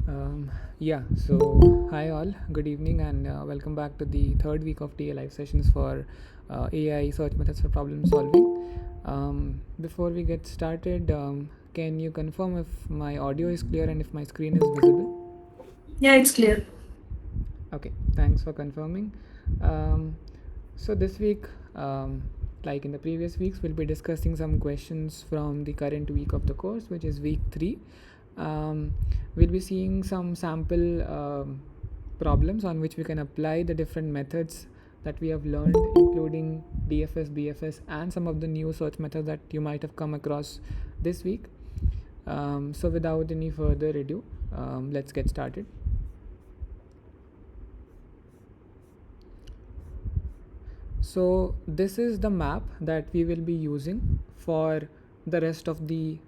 So hi all, good evening, and welcome back to the third week of TA live sessions for AI search methods for problem solving. Before we get started, can you confirm if my audio is clear and if my screen is visible? Yeah, it's clear. Okay, thanks for confirming. So this week, like in the previous weeks, we'll be discussing some questions from the current week of the course, which is week 3. Um, we'll be seeing some sample problems on which we can apply the different methods that we have learned, including DFS, BFS, and some of the new search methods that you might have come across this week. So without any further ado, let's get started. So this is the map that we will be using for the rest of the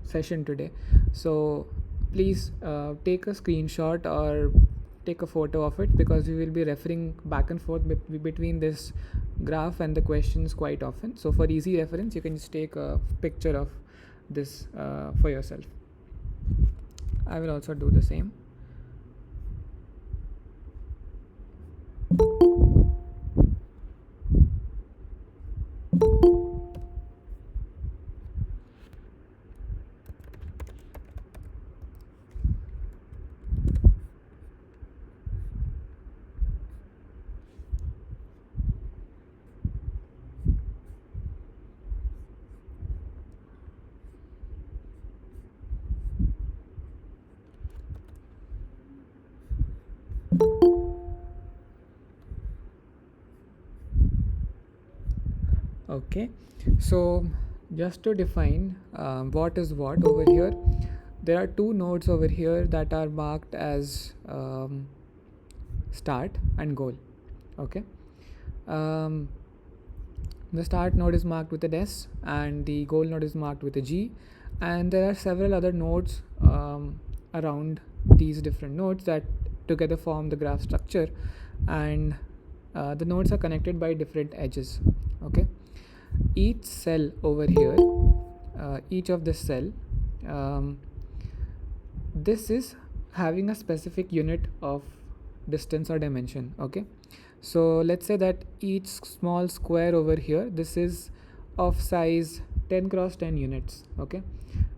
session today. So please take a screenshot or take a photo of it, because we will be referring back and forth between this graph and the questions quite often. So for easy reference, you can just take a picture of this for yourself. I will also do the same. Okay, so just to define what is what over here, there are two nodes over here that are marked as start and goal. Okay, um, the start node is marked with an S and the goal node is marked with a G, and there are several other nodes around these different nodes that together form the graph structure, and the nodes are connected by different edges. Okay, each cell over here, each of this cell, um, this is having a specific unit of distance or dimension. Okay, so let's say that each small square over here, this is of size 10 cross 10 units. Okay,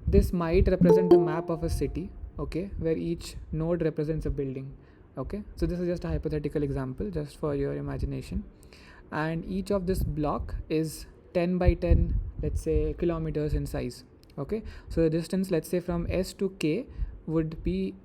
this might represent the map of a city, okay, where each node represents a building. Okay, so this is just a hypothetical example just for your imagination, and each of this block is 10 by 10, let's say, kilometers in size. Okay, so the distance, let's say, from S to K would be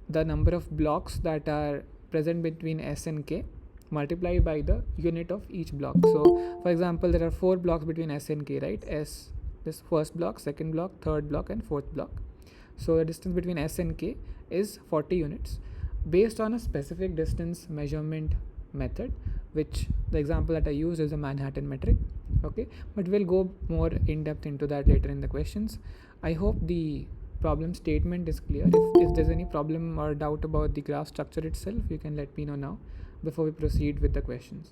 the number of blocks that are present between S and K multiplied by the unit of each block. So for example, there are 4 blocks between S and K, right? S, this first block, second block, third block, and fourth block. So the distance between S and K is 40 units based on a specific distance measurement method, which the example that I use is a Manhattan metric. Okay, but we'll go more in depth into that later in the questions. I hope the problem statement is clear. If there's any problem or doubt about the graph structure itself, you can let me know now before we proceed with the questions.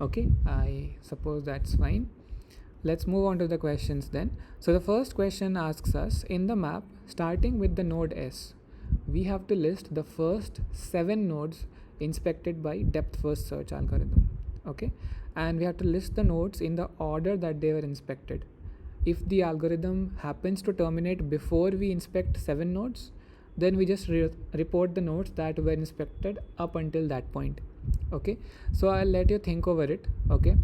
Okay, I suppose that's fine. Let's move on to the questions then. So the first question asks us, in the map starting with the node S, we have to list the first 7 nodes inspected by depth first search algorithm. Okay, and we have to list the nodes in the order that they were inspected. If the algorithm happens to terminate before we inspect 7 nodes, then we just report the nodes that were inspected up until that point. Okay, so I'll let you think over it. Okay,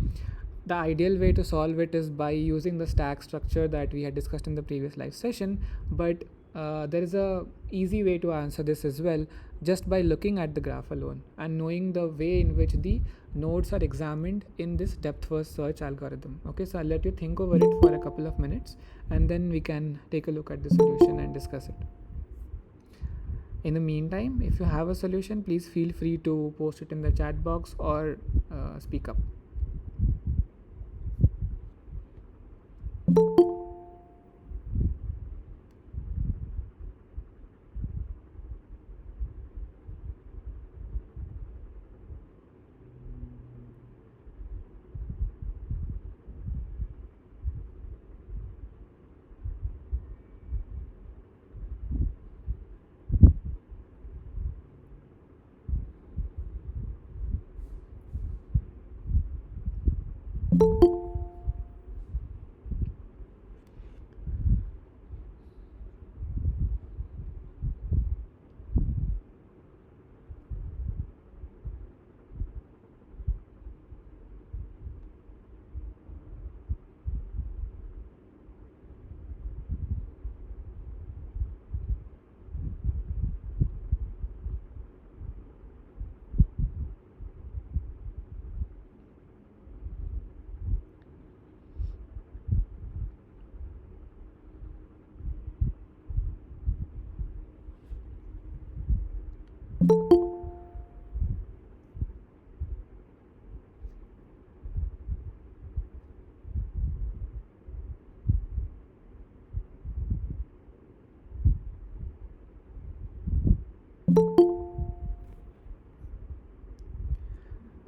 the ideal way to solve it is by using the stack structure that we had discussed in the previous live session, but there is a easy way to answer this as well, just by looking at the graph alone and knowing the way in which the nodes are examined in this depth first search algorithm. Okay, so I'll let you think over it for a couple of minutes, and then we can take a look at the solution and discuss it. In the meantime, if you have a solution, please feel free to post it in the chat box or speak up.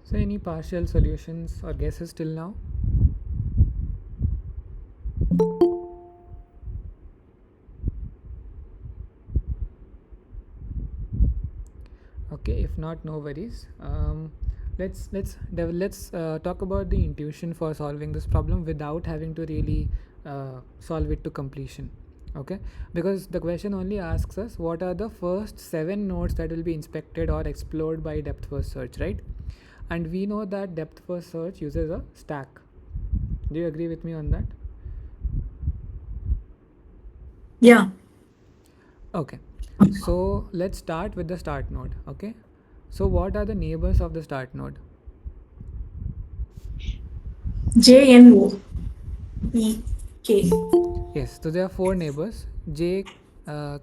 So any partial solutions or guesses till now? Okay, if not, no worries. Let's talk about the intuition for solving this problem without having to really solve it to completion. Okay, because the question only asks us what are the first 7 nodes that will be inspected or explored by depth first search, right? And we know that depth first search uses a stack. Do you agree with me on that? Yeah. Okay, so let's start with the start node. Okay, so what are the neighbors of the start node? J N O E K. Yes, so there are 4 neighbors: J,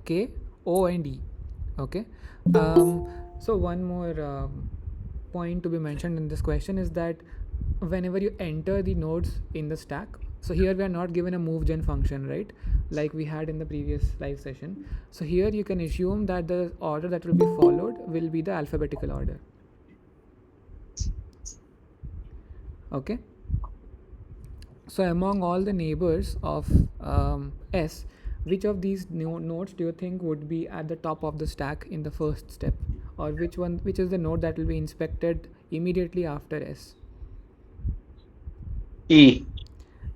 K, O, and E. Okay. So one more point to be mentioned in this question is that whenever you enter the nodes in the stack, so here we are not given a move gen function, right? Like we had in the previous live session. So here you can assume that the order that will be followed will be the alphabetical order. Okay. So among all the neighbors of S, which of these nodes do you think would be at the top of the stack in the first step, or which is the node that will be inspected immediately after S? E.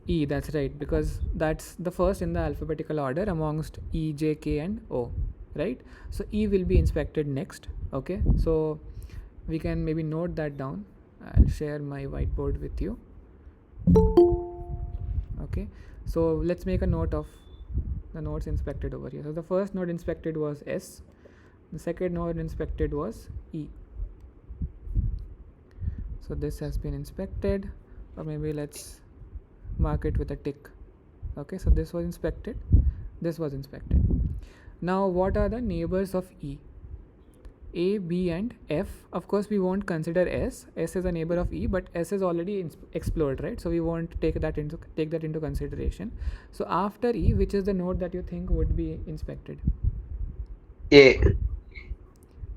E, that's right, because that's the first in the alphabetical order amongst E, J, K, and O, right? So E will be inspected next. Okay, so we can maybe note that down. I'll share my whiteboard with you. Okay, so let's make a note of the nodes inspected over here. So the first node inspected was S, the second node inspected was E. So this has been inspected, or maybe let's mark it with a tick. Okay, so this was inspected, this was inspected. Now what are the neighbors of E? A, B, and F. Of course, we won't consider S. S is a neighbor of E, but S is already explored, right? So we won't take that into consideration. So after E, which is the node that you think would be inspected? A.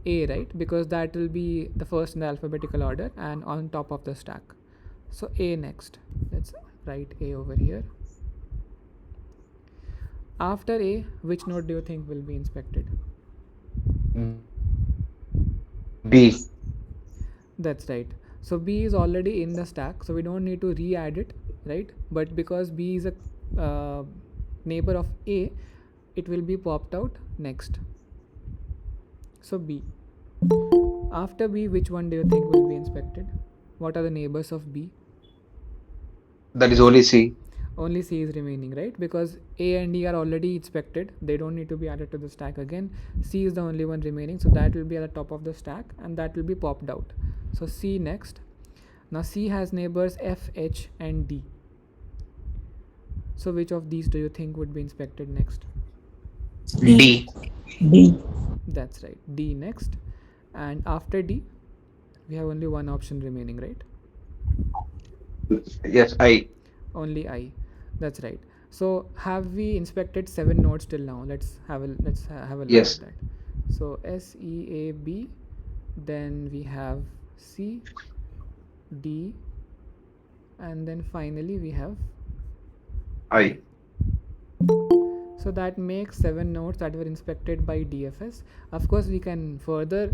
A, right? Because that will be the first in the alphabetical order and on top of the stack. So A next. Let's write A over here. After A, which node do you think will be inspected? B. That's right. So B is already in the stack, so we don't need to re-add it, right? But because B is a neighbor of A, it will be popped out next. So B. After B, which one do you think will be inspected? What are the neighbors of B? That is only C. Only C is remaining, right? Because A and E are already inspected, they don't need to be added to the stack again. C is the only one remaining, so that will be at the top of the stack and that will be popped out. So C next. Now C has neighbors F, H, and D. So which of these do you think would be inspected next? D. D. That's right, D next. And after D, we have only one option remaining, right? Yes, I. Only I. That's right. So have we inspected 7 nodes till now? Let's have a look Yes. at that. So S, E, A, B, then we have C, D, and then finally we have I. So that makes 7 nodes that were inspected by DFS. Of course, we can further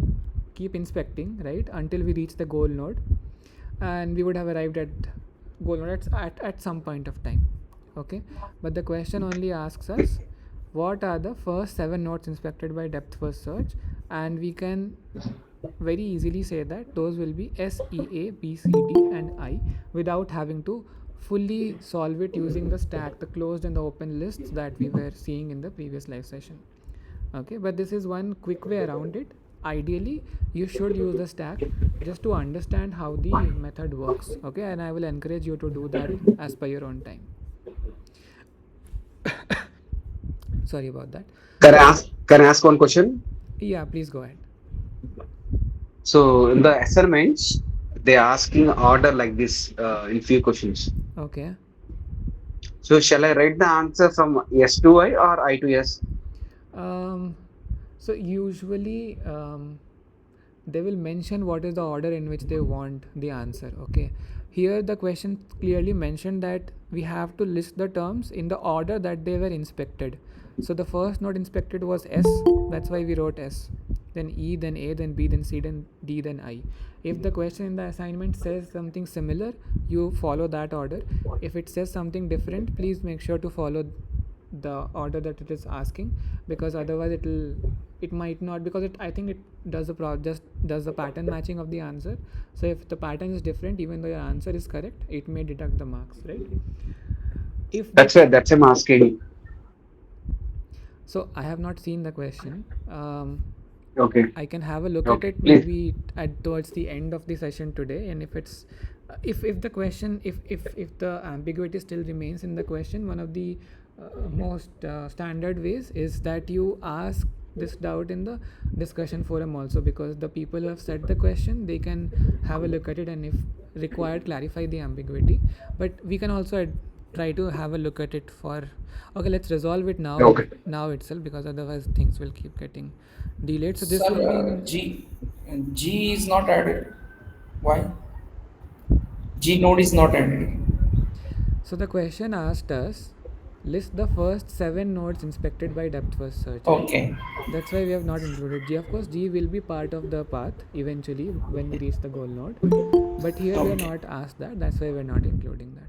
keep inspecting, right, until we reach the goal node, and we would have arrived at goal node at some point of time. Okay, but the question only asks us what are the first 7 nodes inspected by depth first search, and we can very easily say that those will be S, E, A, B, C, D, and I without having to fully solve it using the stack, the closed and the open lists that we were seeing in the previous live session. Okay, but this is one quick way around it. Ideally, you should use the stack just to understand how the method works. Okay, and I will encourage you to do that as per your own time. Sorry about that. Can I ask one question? Yeah, please go ahead. So in the assignments, they are asking order like this in few questions. Okay. So shall I write the answer from S to I or I to S? So usually they will mention what is the order in which they want the answer. Okay, here the question clearly mentioned that we have to list the terms in the order that they were inspected. So the first node inspected was S, that's why we wrote S, then E, then A, then B, then C, then D, then I. If the question in the assignment says something similar, you follow that order. If it says something different, please make sure to follow the order that it is asking, because otherwise it might not, because I think it does just does the pattern matching of the answer. So if the pattern is different, even though your answer is correct, it may deduct the marks, right? If That's the why I'm asking. So I have not seen the question. Okay. I can have a look at Okay. it Please. maybe towards the end of the session today, and if it's if the question, if the ambiguity still remains in the question, one of the most standard ways is that you ask this doubt in the discussion forum also, because the people who have set the question, they can have a look at it and if required clarify the ambiguity. But we can also try to have a look at it for, okay, let's resolve it Okay. now itself, because otherwise things will keep getting delayed. So this Sir, will be in, G is not added. Why? G node is not added. so the question asked us list the first 7 nodes inspected by depth first search, right? Okay. That's why we have not included G. Of course, G will be part of the path eventually when we reach the goal node, but here we are Okay. not asked that. That's why we're not including that.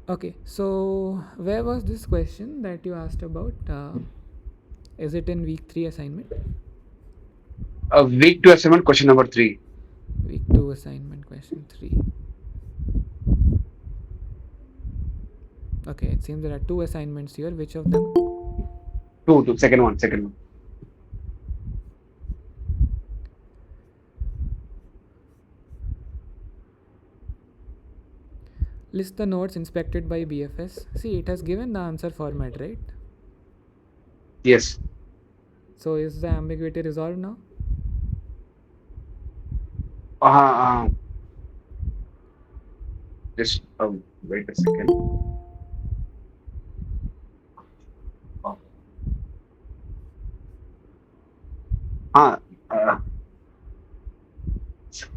Okay, so where was this question that you asked about? Is it in week 3 assignment? Week 2 assignment, question number 3. Week 2 assignment, question 3. Okay, it seems there are 2 assignments here. Which of them? Two. Second one. List the nodes inspected by BFS. See, it has given the answer format, right? Yes. So is the ambiguity resolved now? Just wait a second. Uh, uh,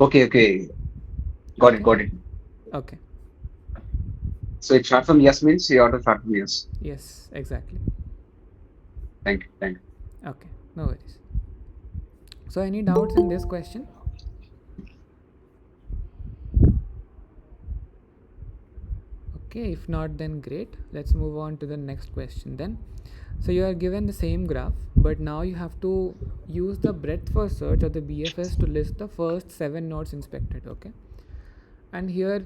okay. Got it. Okay. So it's short from yes means you order short from yes. Yes, exactly. Thank you. Okay, no worries. So any doubts in this question? Okay, if not, then great. Let's move on to the next question then. So you are given the same graph, but now you have to use the breadth first search or the BFS to list the first 7 nodes inspected. Okay, and here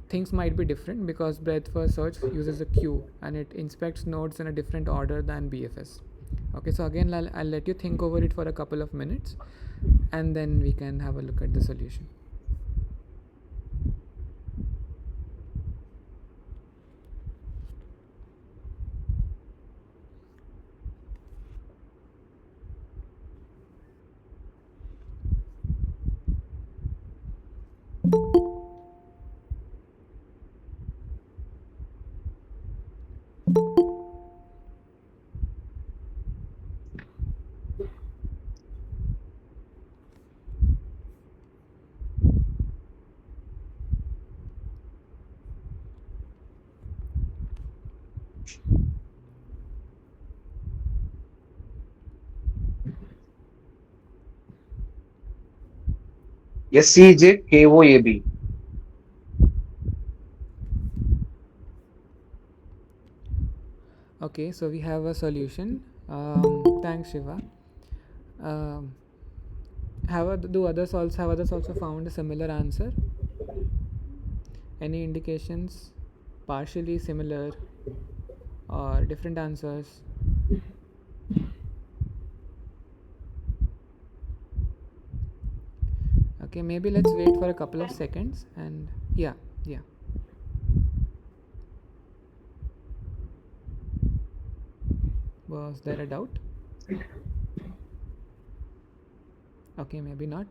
things might be different because breadth first search uses a queue and it inspects nodes in a different order than BFS. Okay, so again I'll let you think over it for a couple of minutes and then we can have a look at the solution. SCJKOAB. Okay, so we have a solution. Thanks, Shiva. Do others also found a similar answer? Any indications? Partially similar or different answers? Okay, maybe let's wait for a couple of seconds and yeah. Was there a doubt? Okay, maybe not.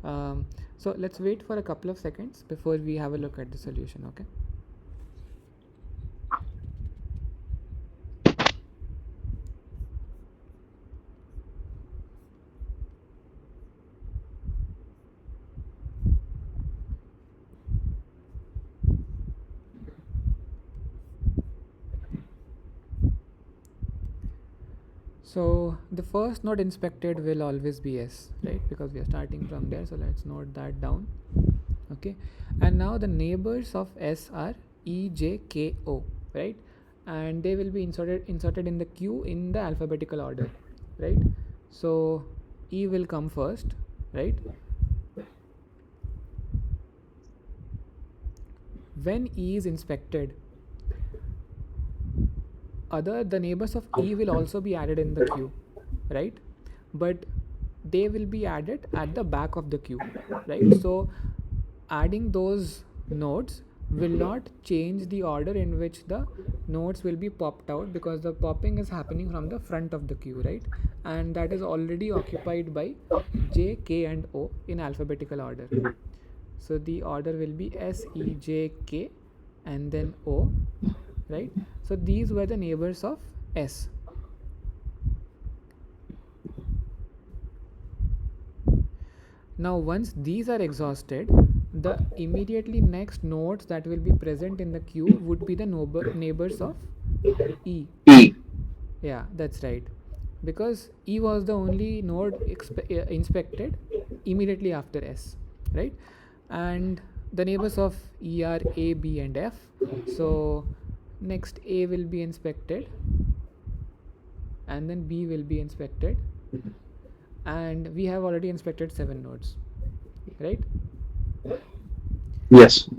So let's wait for a couple of seconds before we have a look at the solution. Okay. So the first node inspected will always be S, right? Because we are starting from there. So let's note that down. Okay. And now the neighbors of S are E, J, K, O, right? And they will be inserted in the queue in the alphabetical order, right? So E will come first, right? When E is inspected, the neighbors of E will also be added in the queue, right? But they will be added at the back of the queue, right? So adding those nodes will not change the order in which the nodes will be popped out, because the popping is happening from the front of the queue, right? And that is already occupied by J, K and O in alphabetical order. So the order will be S, E, J, K and then O, right? So these were the neighbors of S. Now once these are exhausted, the immediately next nodes that will be present in the queue would be the neighbors of E. E. Yeah, that's right. Because E was the only node inspected immediately after S, right? And the neighbors of E are A, B and F. So next A will be inspected and then B will be inspected, and we have already inspected 7 nodes, right? Yes.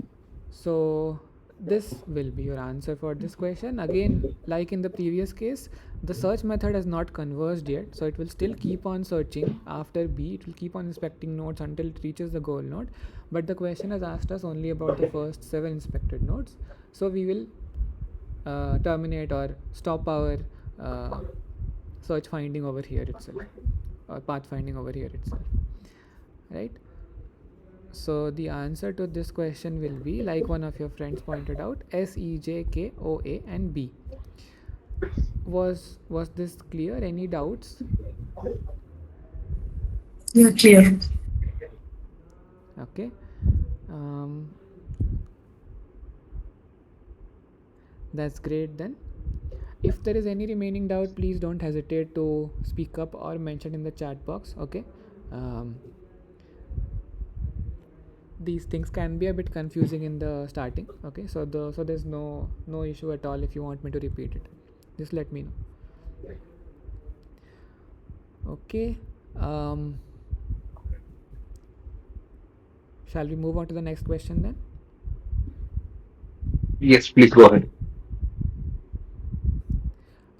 So this will be your answer for this question. Again, like in the previous case, the search method has not converged yet, so it will still keep on searching after B. It will keep on inspecting nodes until it reaches the goal node, but the question has asked us only about the first 7 inspected nodes. So we will terminate or stop our search finding over here itself, or path finding over here itself, right? So the answer to this question will be, like one of your friends pointed out, S, E, J, K, O, A and B. Was this clear? Any doubts? Yeah, clear. Okay. That's great then. If there is any remaining doubt, please don't hesitate to speak up or mention in the chat box. Okay. These things can be a bit confusing in the starting. Okay, so there's no issue at all. If you want me to repeat it, just let me know. Okay. Shall we move on to the next question then? Yes, please go ahead.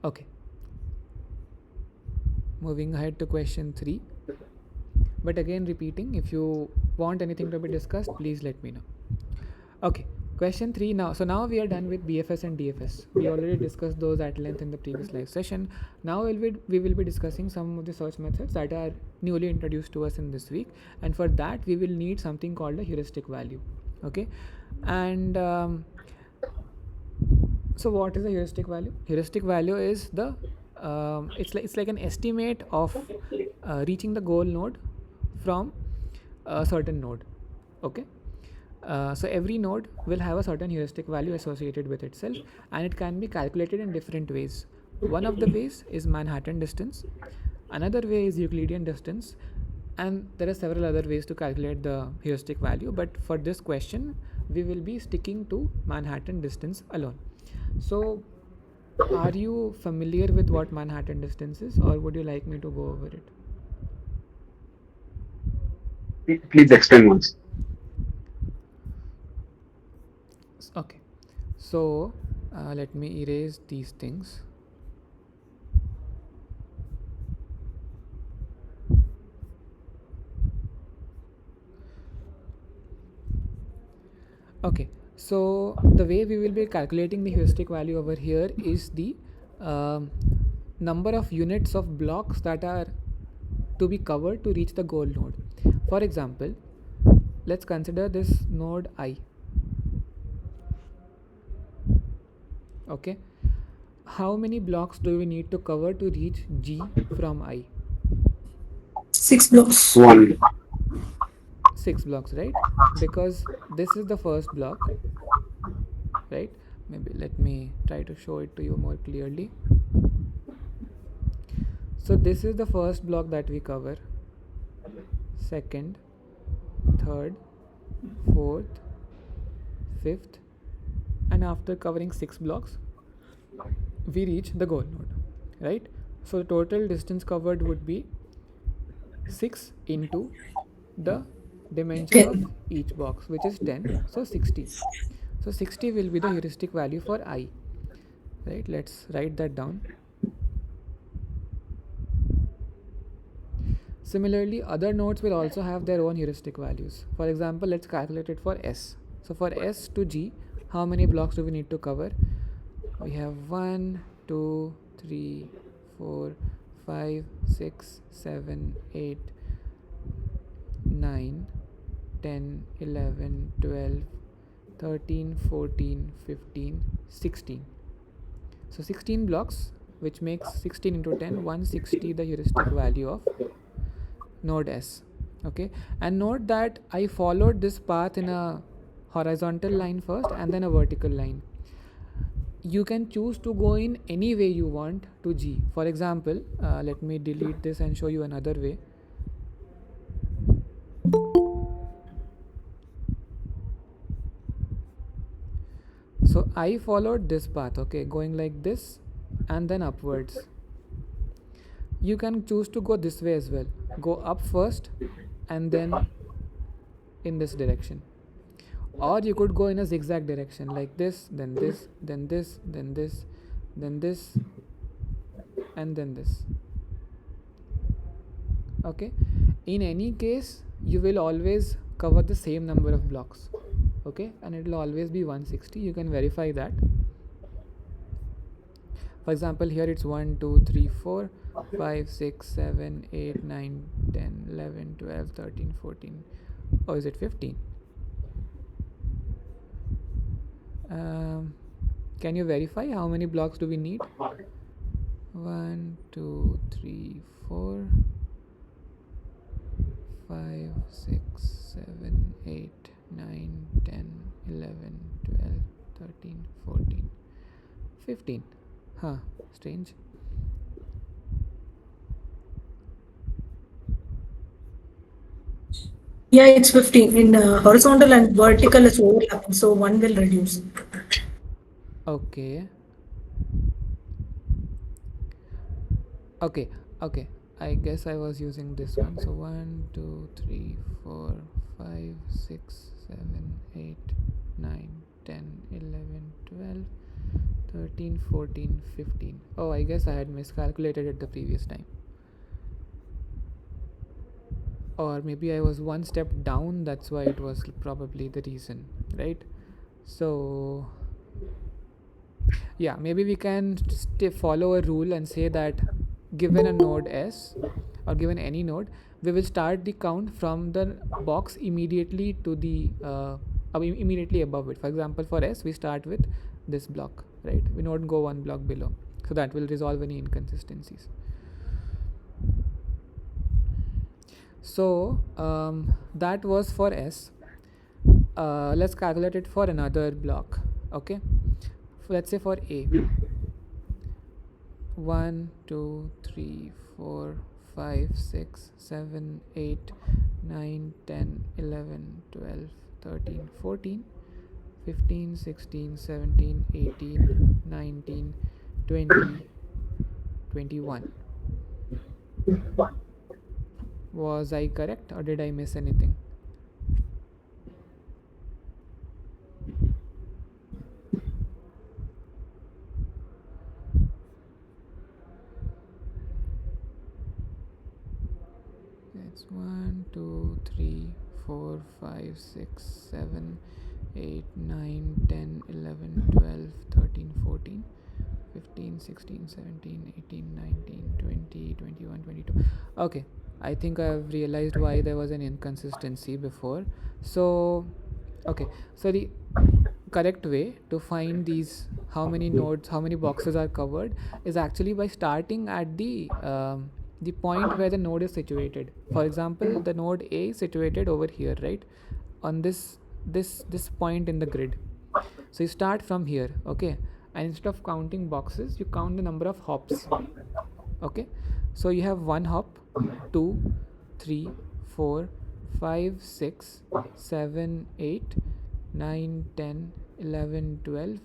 Okay. Moving ahead to question 3. But again repeating, if you want anything to be discussed, please let me know. Okay, question 3 now. So now we are done with BFS and DFS. We already discussed those at length in the previous live session. Now we will be discussing some of the search methods that are newly introduced to us in this week. And for that, we will need something called a heuristic value. Okay, and so what is a heuristic value? Heuristic value is the it's like an estimate of reaching the goal node from a certain node. Okay, so every node will have a certain heuristic value associated with itself, and it can be calculated in different ways. One of the ways is Manhattan distance, another way is Euclidean distance, and there are several other ways to calculate the heuristic value, but for this question we will be sticking to Manhattan distance alone. So are you familiar with what Manhattan distance is, or would you like me to go over it? Please explain once. Okay, so let me erase these things. Okay, so the way we will be calculating the heuristic value over here is the number of units of blocks that are to be covered to reach the goal node. For example, let's consider this node I. Okay, how many blocks do we need to cover to reach G from I? 6 blocks. 1. 6 blocks, right? Because this is the first block, right? Maybe let me try to show it to you more clearly. So this is the first block that we cover, second, third, fourth, fifth, and after covering 6 blocks we reach the goal node, right? So the total distance covered would be 6 into the dimension of each box, which is 10, so 60. So 60 will be the heuristic value for I, right? Let's write that down. Similarly, other nodes will also have their own heuristic values. For example, let's calculate it for S. So for S to G, how many blocks do we need to cover? We have 1, 2, 3, 4, 5, 6, 7, 8, 9, 10, 11, 12, 13, 14, 15, 16. So 16 blocks, which makes 16 into 10, 160 the heuristic value of node S. Okay, and note that I followed this path in a horizontal line first and then a vertical line. You can choose to go in any way you want to G. For example, let me delete this and show you another way. So I followed this path, okay, going like this and then upwards. You can choose to go this way as well. Go up first and then in this direction. Or you could go in a zigzag direction like this, then this, then this, then this, then this, and then this. Okay, in any case you will always cover the same number of blocks, okay, and it will always be 160. You can verify that. For example, here it's 1, 2, 3, 4, 5, 6, 7, 8, 9, 10, 11, 12, 13, 14. Oh, is it 15? Can you verify how many blocks do we need? 1, 2, 3, 4, 5, 6, 7, 8, 9, 10, 11, 12, 13, 14, 15. Huh, strange. Yeah, it's 15. In horizontal and vertical is overlapping, so one will reduce. Okay. Okay, okay. I guess I was using this one. So 1, 2, 3, 4, 5, 6, 7, 8, 9, 10, 11, 12, 13, 14, 15. Oh, I guess I had miscalculated it the previous time. Or maybe I was one step down, that's why it was probably the reason, right? So yeah, maybe we can follow a rule and say that given a node S or given any node, we will start the count from the box immediately to the immediately above it. For example, for S we start with this block, right? We don't go one block below, so that will resolve any inconsistencies. So that was for S. Let's calculate it for another block. Okay, let's say for A. 1, 2, 3, 4, 5, 6, 7, 8, 9, 10, 11, 12, 13, 14, 15, 16, 17, 18, 19, 20, 21. Was I correct or did I miss anything? It's 1, 2, 3, 4, 5, 6, 7, 8, 9, 10, 11, 12, 13, 14, 15, 16, 17, 18, 19, 20, 21, 22. Okay, I think I've realized why there was an inconsistency before. So okay, so the correct way to find these how many nodes, how many boxes are covered is actually by starting at the point where the node is situated. For example, the node A is situated over here, right, on this point in the grid. So you start from here, okay, and instead of counting boxes you count the number of hops. Okay, So you have one hop, 2, 3, 4, 5, 6, 7, 8, 9, 10, 11, 12,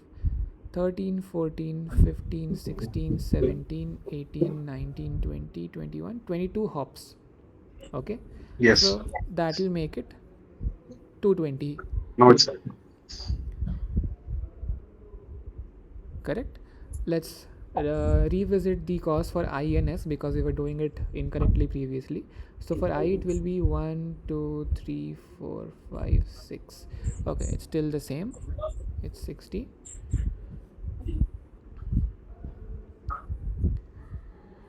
13, 14, 15, 16, 17, 18, 19, 20, 21, 22 hops. Okay. Yes. So that will make it 220. Nodes. Correct. Let's revisit the cause for I and S because we were doing it incorrectly previously. So for I it will be 1, 2, 3, 4, 5, 6. Okay, it's still the same. It's 60.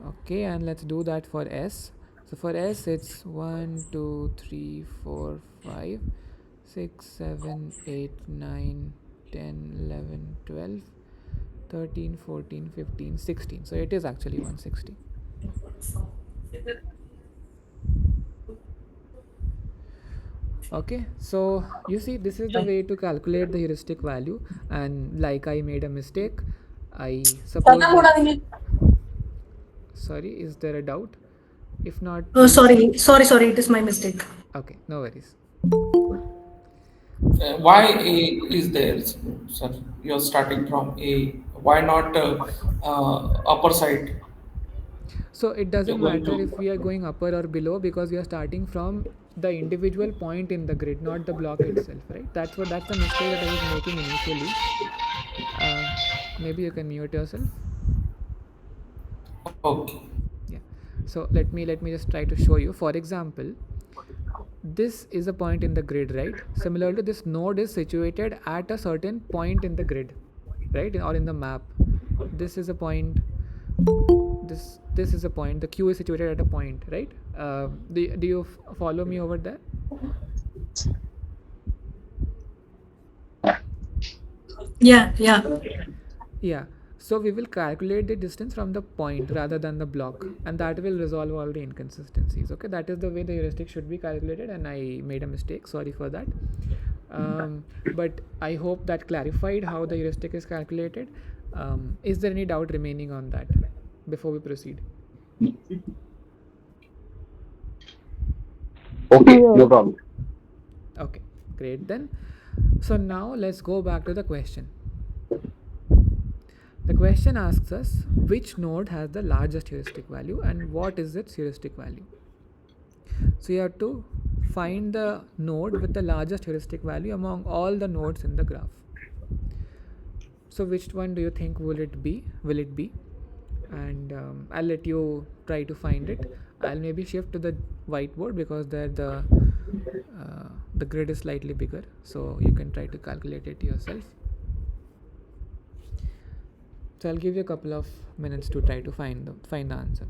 Okay, and let's do that for S. So for S it's 1, 2, 3, 4, 5, 6, 7, 8, 9, 10, 11, 12, 13, 14, 15, 16. So it is actually 160. Okay, so you see this is the way to calculate the heuristic value, and like I made a mistake, I suppose that, sorry, is there a doubt? If not, Oh, sorry. It is my mistake. okay, no worries. Why A is there, sir? You're starting from A. Why not upper side? So it You're doesn't going matter to. if we are going upper or below because we are starting from the individual point in the grid, not the block itself, right? That's the mistake that I was making initially. Maybe you can mute yourself. Okay. Yeah. So let me just try to show you. For example, this is a point in the grid, right? Similarly, this node is situated at a certain point in the grid, right, or in the map. This is a point. This is a point. The Q is situated at a point, right? Do you follow me over there? Yeah. Yeah. So we will calculate the distance from the point rather than the block, and that will resolve all the inconsistencies. Okay, that is the way the heuristic should be calculated, and I made a mistake. Sorry for that. But I hope that clarified how the heuristic is calculated. Is there any doubt remaining on that before we proceed? Okay, no problem. Okay, great then. So now let's go back to the question. The question asks us which node has the largest heuristic value and what is its heuristic value. So you have to find the node with the largest heuristic value among all the nodes in the graph. So which one do you think will it be? And I'll let you try to find it. I'll maybe shift to the whiteboard because there the grid is slightly bigger, so you can try to calculate it yourself. So I'll give you a couple of minutes to try to find the answer.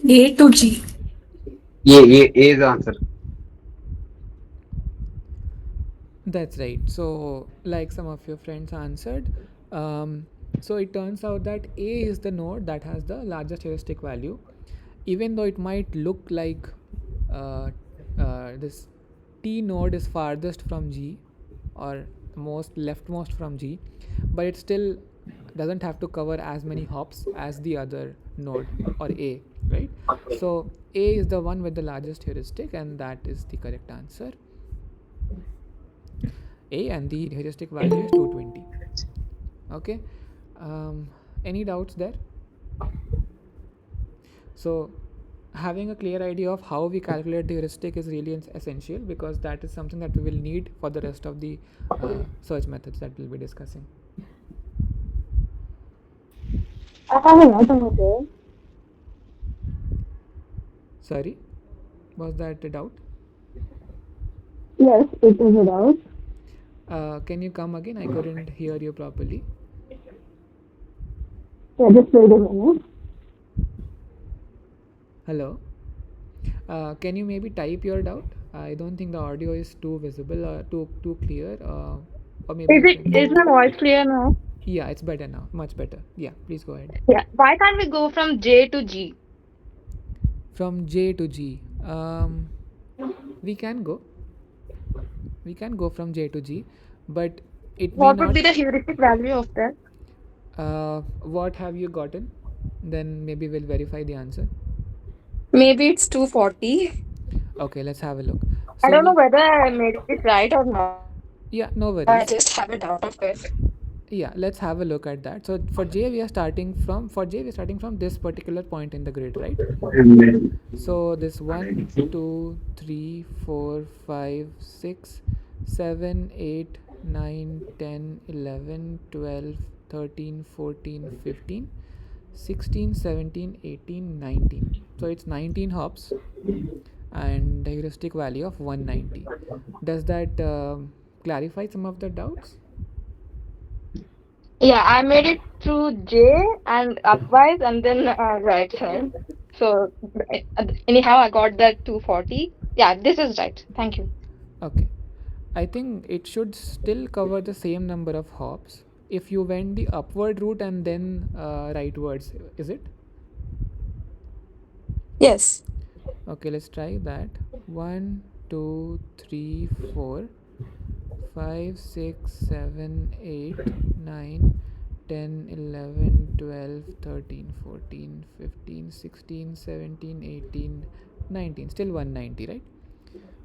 A to G. A is the answer. That's right. So like some of your friends answered, so it turns out that A is the node that has the largest heuristic value, even though it might look like this T node is farthest from G or most leftmost from G, but it still doesn't have to cover as many hops as the other node or A, right? So A is the one with the largest heuristic, and that is the correct answer. A, and the heuristic value is 220. Okay. Any doubts there? So having a clear idea of how we calculate the heuristic is really essential because that is something that we will need for the rest of the search methods that we'll be discussing. I have another idea. Sorry, was that a doubt? Yes, it is a doubt. Can you come again? I couldn't hear you properly. Yeah, just wait a minute. Hello. Can you maybe type your doubt? I don't think the audio is too visible or too clear. Or maybe Is my voice clear now? Yeah, it's better now. Much better. Yeah, please go ahead. Yeah. Why can't we go from J to G? From J to G. We can go. We can go from J to G, but it may What would not. be the heuristic value of that? What have you gotten? Then maybe we'll verify the answer. Maybe it's 240. Okay, let's have a look. I So don't know we, whether I made it right or not. yeah, no I worries. just have a doubt of it. Yeah, let's have a look at that. So for J we are starting from this particular point in the grid, right? So this 1, 2, 3, 4, 5, 6, 7, 8, 9, 10, 11, 12, 13, 14, 15, 16, 17, 18, 19. So it's 19 hops and the heuristic value of 190. Does that clarify some of the doubts? Yeah, I made it through J and upwise and then right side. So anyhow, I got that 240. Yeah, this is right. Thank you. Okay. I think it should still cover the same number of hops if you went the upward route and then rightwards, is it? Yes. Okay, let's try that. 1, 2, 3, 4, 5, 6, 7, 8, 9, 10, 11, 12, 13, 14, 15, 16, 17, 18, 19. Still 190, right?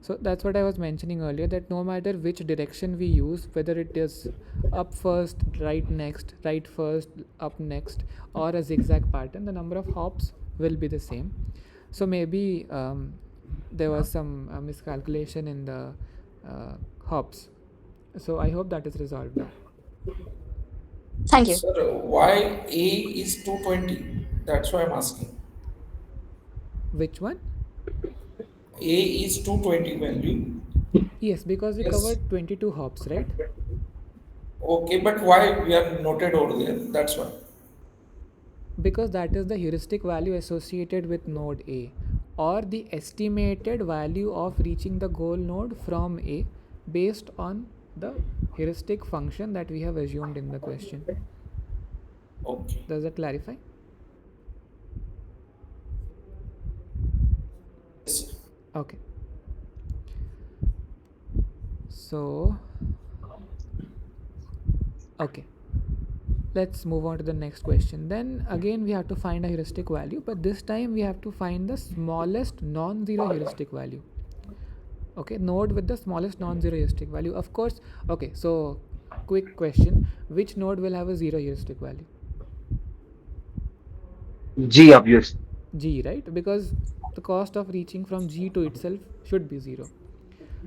So that's what I was mentioning earlier, that no matter which direction we use, whether it is up first, right next, right first, up next, or a zigzag pattern, the number of hops will be the same. So maybe there was some miscalculation in the hops. So I hope that is resolved now. Thank you. Sir, why A is 220? That's why I'm asking. Which one? A is 220 value. Yes, because we Yes. covered 22 hops, right? Okay, but why we are noted over there? That's why. Because that is the heuristic value associated with node A, or the estimated value of reaching the goal node from A based on the heuristic function that we have assumed in the question. Okay. Does that clarify? Yes. Okay. So, okay. Let's move on to the next question. Then again we have to find a heuristic value, but this time we have to find the smallest non-zero heuristic value. Okay, node with the smallest non-zero heuristic value. Of course, okay, so quick question, which node will have a zero heuristic value? G, obvious. G, right? Because the cost of reaching from G to itself should be 0.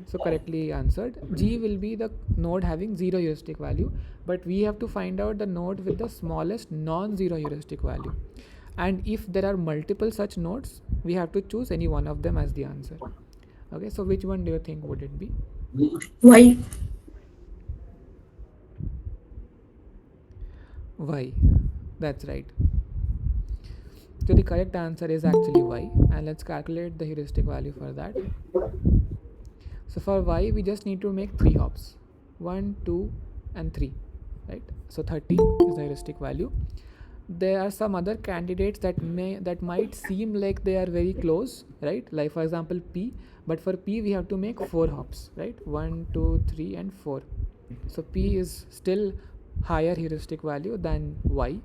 So correctly answered. G will be the node having 0 heuristic value, but we have to find out the node with the smallest non-zero heuristic value. And if there are multiple such nodes, we have to choose any one of them as the answer. Okay, so which one do you think would it be? Why? Y. That's right. So the correct answer is actually Y, and let's calculate the heuristic value for that. So for Y we just need to make 3 hops, 1, 2 and 3, right? So 30 is the heuristic value. There are some other candidates that might seem like they are very close, right? Like for example P, but for P we have to make 4 hops, right? 1, 2, 3 and 4. So P is still higher heuristic value than Y.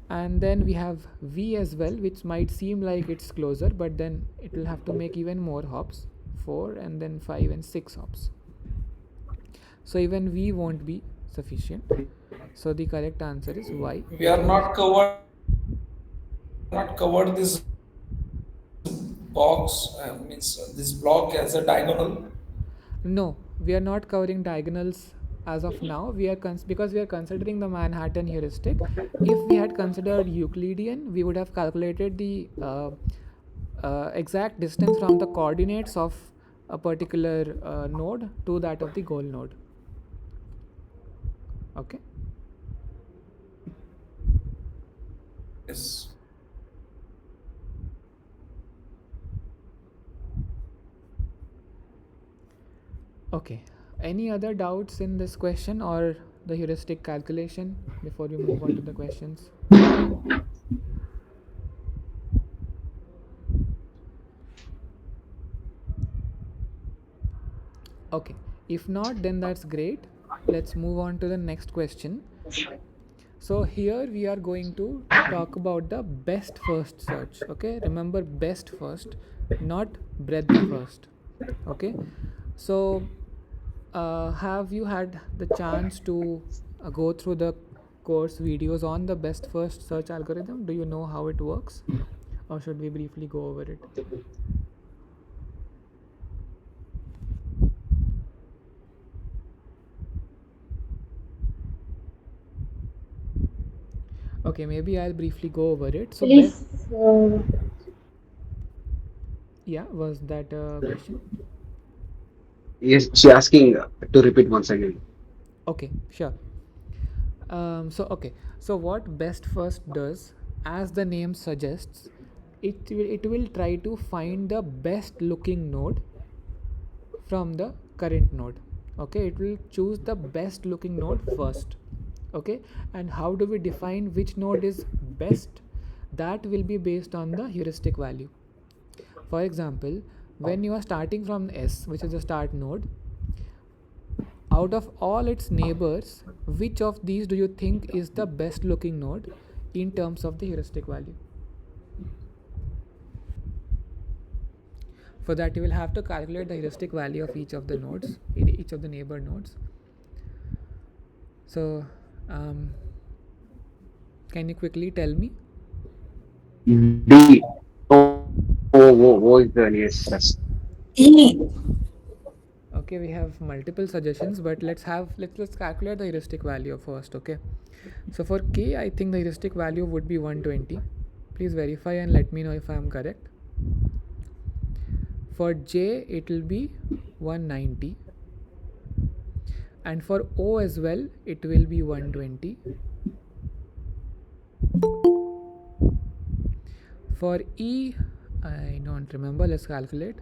And then we have V as well, which might seem like it's closer, but then it will have to make even more hops, 4 and then 5 and 6 hops. So even V won't be sufficient. So the correct answer is Y. We are not covered this box, means this block as a diagonal. No, we are not covering diagonals as of now. We are because we are considering the Manhattan heuristic. If we had considered Euclidean, we would have calculated the exact distance from the coordinates of a particular node to that of the goal node. Okay. Yes. Okay. Any other doubts in this question, or the heuristic calculation before we move on to the questions? Okay, if not, then that's great. Let's move on to the next question. So here we are going to talk about the best first search. Okay, remember best first, not breadth first. Okay, so have you had the chance to go through the course videos on the best first search algorithm? Do you know how it works, or should we briefly go over it? Okay, maybe I'll briefly go over it. So Please, yeah, was that a question? Yes, she asking to repeat once again. Okay, sure. So what best first does, as the name suggests, it will try to find the best looking node from the current node. Okay, it will choose the best looking node first. Okay, and how do we define which node is best? That will be based on the heuristic value. For example, when you are starting from S, which is the start node, out of all its neighbors, which of these do you think is the best looking node in terms of the heuristic value? For that, you will have to calculate the heuristic value of each of the nodes, each of the neighbor nodes. So can you quickly tell me? D. O is the nearest. E. Okay, we have multiple suggestions, but let's calculate the heuristic value first. Okay, so for K, I think the heuristic value would be 120. Please verify and let me know if I am correct. For J, it will be 190, and for O as well, it will be 120. For E, I don't remember. Let's calculate.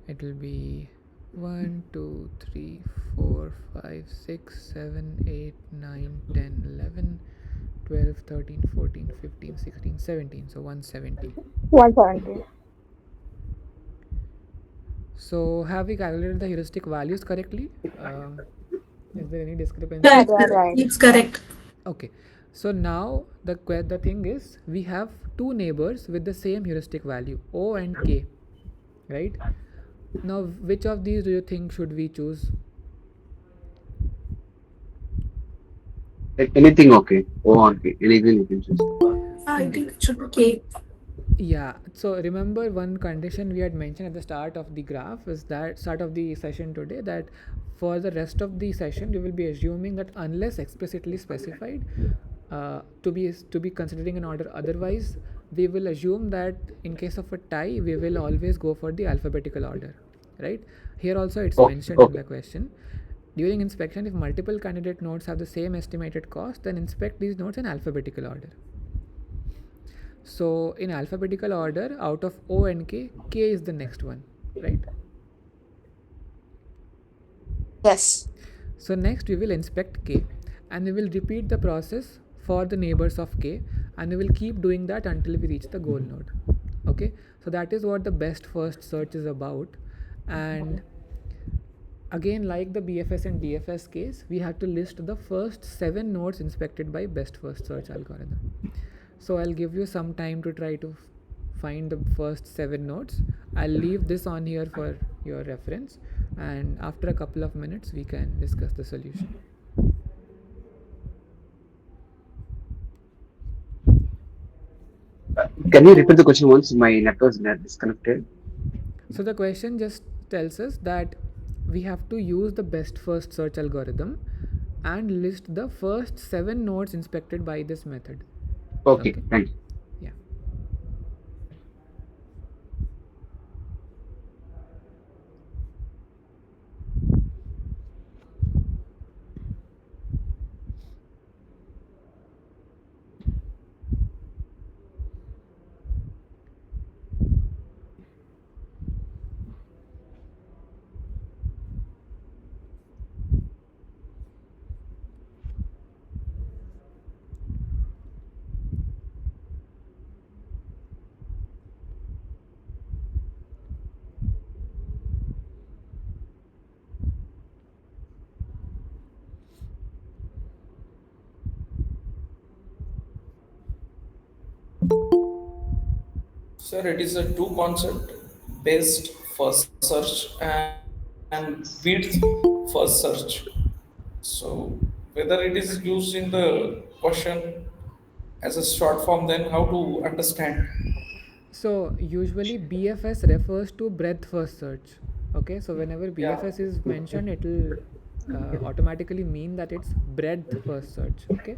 It will be 1, 2, 3, 4, 5, 6, 7, 8, 9, 10, 11, 12, 13, 14, 15, 16, 17. So 170. 170. So have we calculated the heuristic values correctly? Is there any discrepancy? Yeah, Correct. they are right. It's correct. Okay, so now the thing is, we have two neighbors with the same heuristic value, O and K, right? Now which of these do you think should we choose? Anything okay. O on K. Anything you can choose. I think it should be K. Yeah, so remember one condition we had mentioned at the start of the graph is that start of the session today, that for the rest of the session you will be assuming that unless explicitly specified to be considering an order, otherwise we will assume that in case of a tie we will always go for the alphabetical order, right? Here also it's mentioned in the question. During inspection, if multiple candidate nodes have the same estimated cost, then inspect these nodes in alphabetical order. So in alphabetical order, out of O and K, K is the next one, right? Yes. So next we will inspect K, and we will repeat the process for the neighbors of K, and we will keep doing that until we reach the goal node. Okay, so that is what the best first search is about. And again, like the BFS and DFS case, we have to list the first 7 nodes inspected by best first search algorithm. So I'll give you some time to try to find the first 7 nodes. I'll leave this on here for your reference, and after a couple of minutes we can discuss the solution. Can you repeat the question once? My network is disconnected. So the question just tells us that we have to use the best first search algorithm and list the first 7 nodes inspected by this method. Okay. Thank you. Yeah. Sir, it is a two concept: best first search and width first search. So whether it is used in the question as a short form, then how to understand? So usually BFS refers to breadth first search. Okay, so whenever Yeah. BFS is mentioned, it will automatically mean that it's breadth first search. Okay,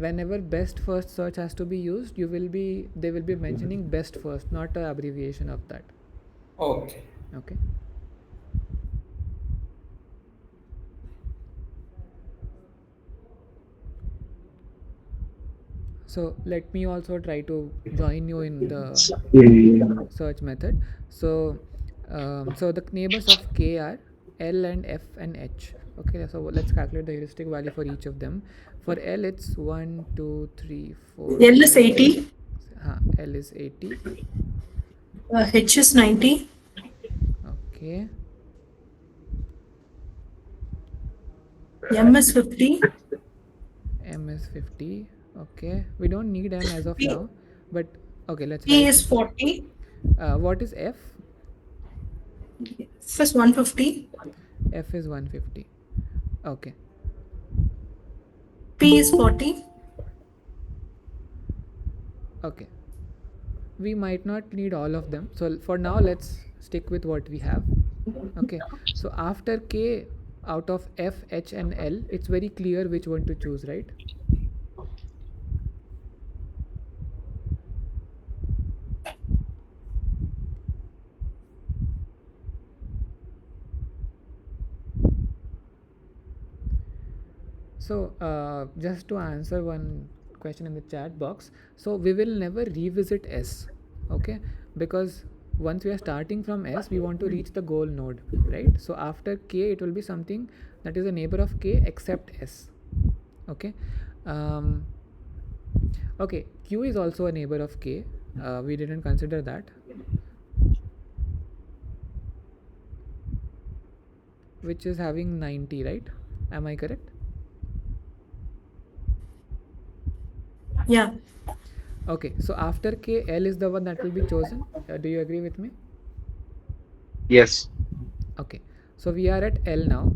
whenever best first search has to be used, they will be mentioning best first, not an abbreviation of that. Okay. Okay. So let me also try to join you in the search method. So so the neighbors of K are L and F and H. Okay, so let's calculate the heuristic value for each of them. For L it's 1 2 3 4 L is 5. 80, L is 80. H is 90, Okay. M is 50, M is 50. Okay, we don't need M as of P, now, but okay, let's P write. is 40, What is F? F is 150, F is 150. Okay. P is 40. Okay, we might not need all of them, so for now let's stick with what we have. Okay, so after K, out of F, H and L, it's very clear which one to choose, right? So just to answer one question in the chat box, so we will never revisit S. Okay, because once we are starting from S, we want to reach the goal node, right? So after K, it will be something that is a neighbor of K except S. Okay. um, okay, Q is also a neighbor of K. We didn't consider that, which is having 90, right? Am I correct? Yeah. Okay, so after K, L is the one that will be chosen. Do you agree with me? Yes. Okay, so we are at L now.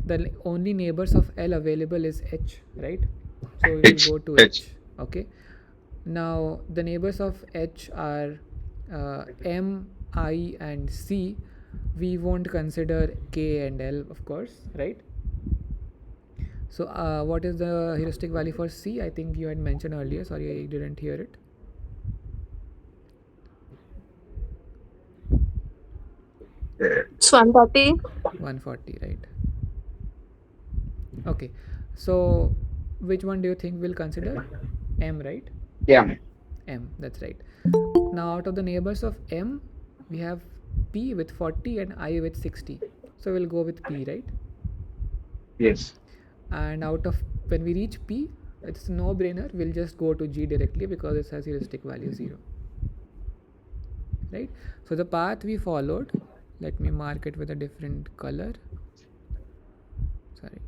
The only neighbors of L available is H, right? So we will H. go to H. H. Okay, now the neighbors of H are M, I and C. We won't consider K and L, of course, right? So what is the heuristic value for C? I think you had mentioned earlier. Sorry, I didn't hear it. It's 140. 140, right? Okay, so which one do you think we'll consider? M, right? Yeah. M, that's right. Now out of the neighbors of M, we have P with 40 and I with 60. So we'll go with P, right? Yes. And out of, when we reach P, it's no brainer, we'll just go to G directly because it has heuristic value 0, right? So the path we followed, let me mark it with a different color. Sorry.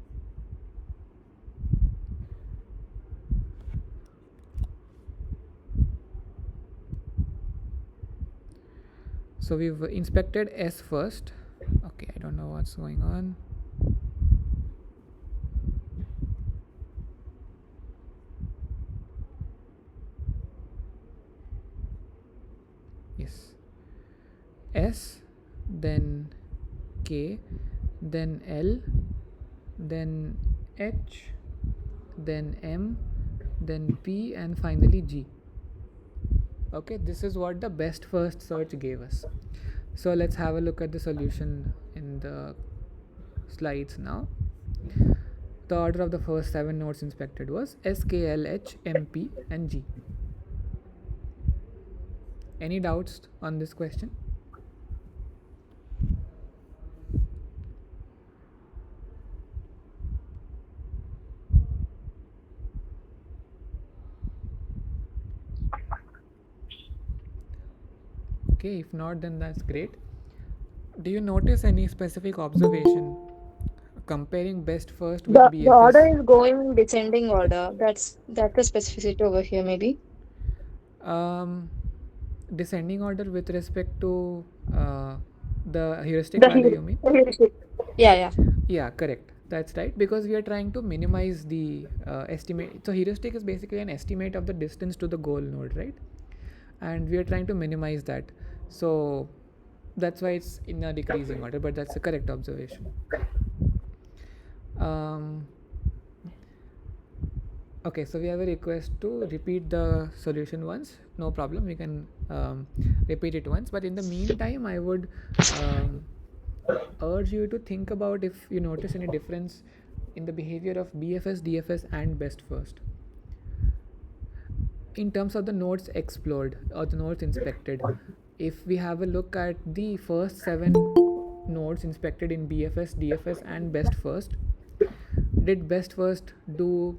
So we've inspected S first. Okay, I don't know what's going on. Yes, S, then K, then L, then H, then M, then P, and finally G. Okay, this is what the best first search gave us. So let's have a look at the solution in the slides now. The order of the first 7 nodes inspected was S, K, L, H, M, P and G. Any doubts on this question? Okay, if not, then that's great. Do you notice any specific observation comparing best first with The order BFS? is going descending order. That's the specificity over here, maybe. Um, descending order with respect to the heuristic The value, you mean? heuristic. Yeah, yeah. Yeah, correct. That's right, because we are trying to minimize the estimate. So heuristic is basically an estimate of the distance to the goal node, right? And we are trying to minimize that. So that's why it's in a decreasing order, but that's a correct observation. Okay, so we have a request to repeat the solution once. No problem, we can repeat it once. But in the meantime, I would urge you to think about if you notice any difference in the behavior of BFS, DFS, and best first. In terms of the nodes explored or the nodes inspected, if we have a look at the first 7 nodes inspected in BFS, DFS, and best first, did best first do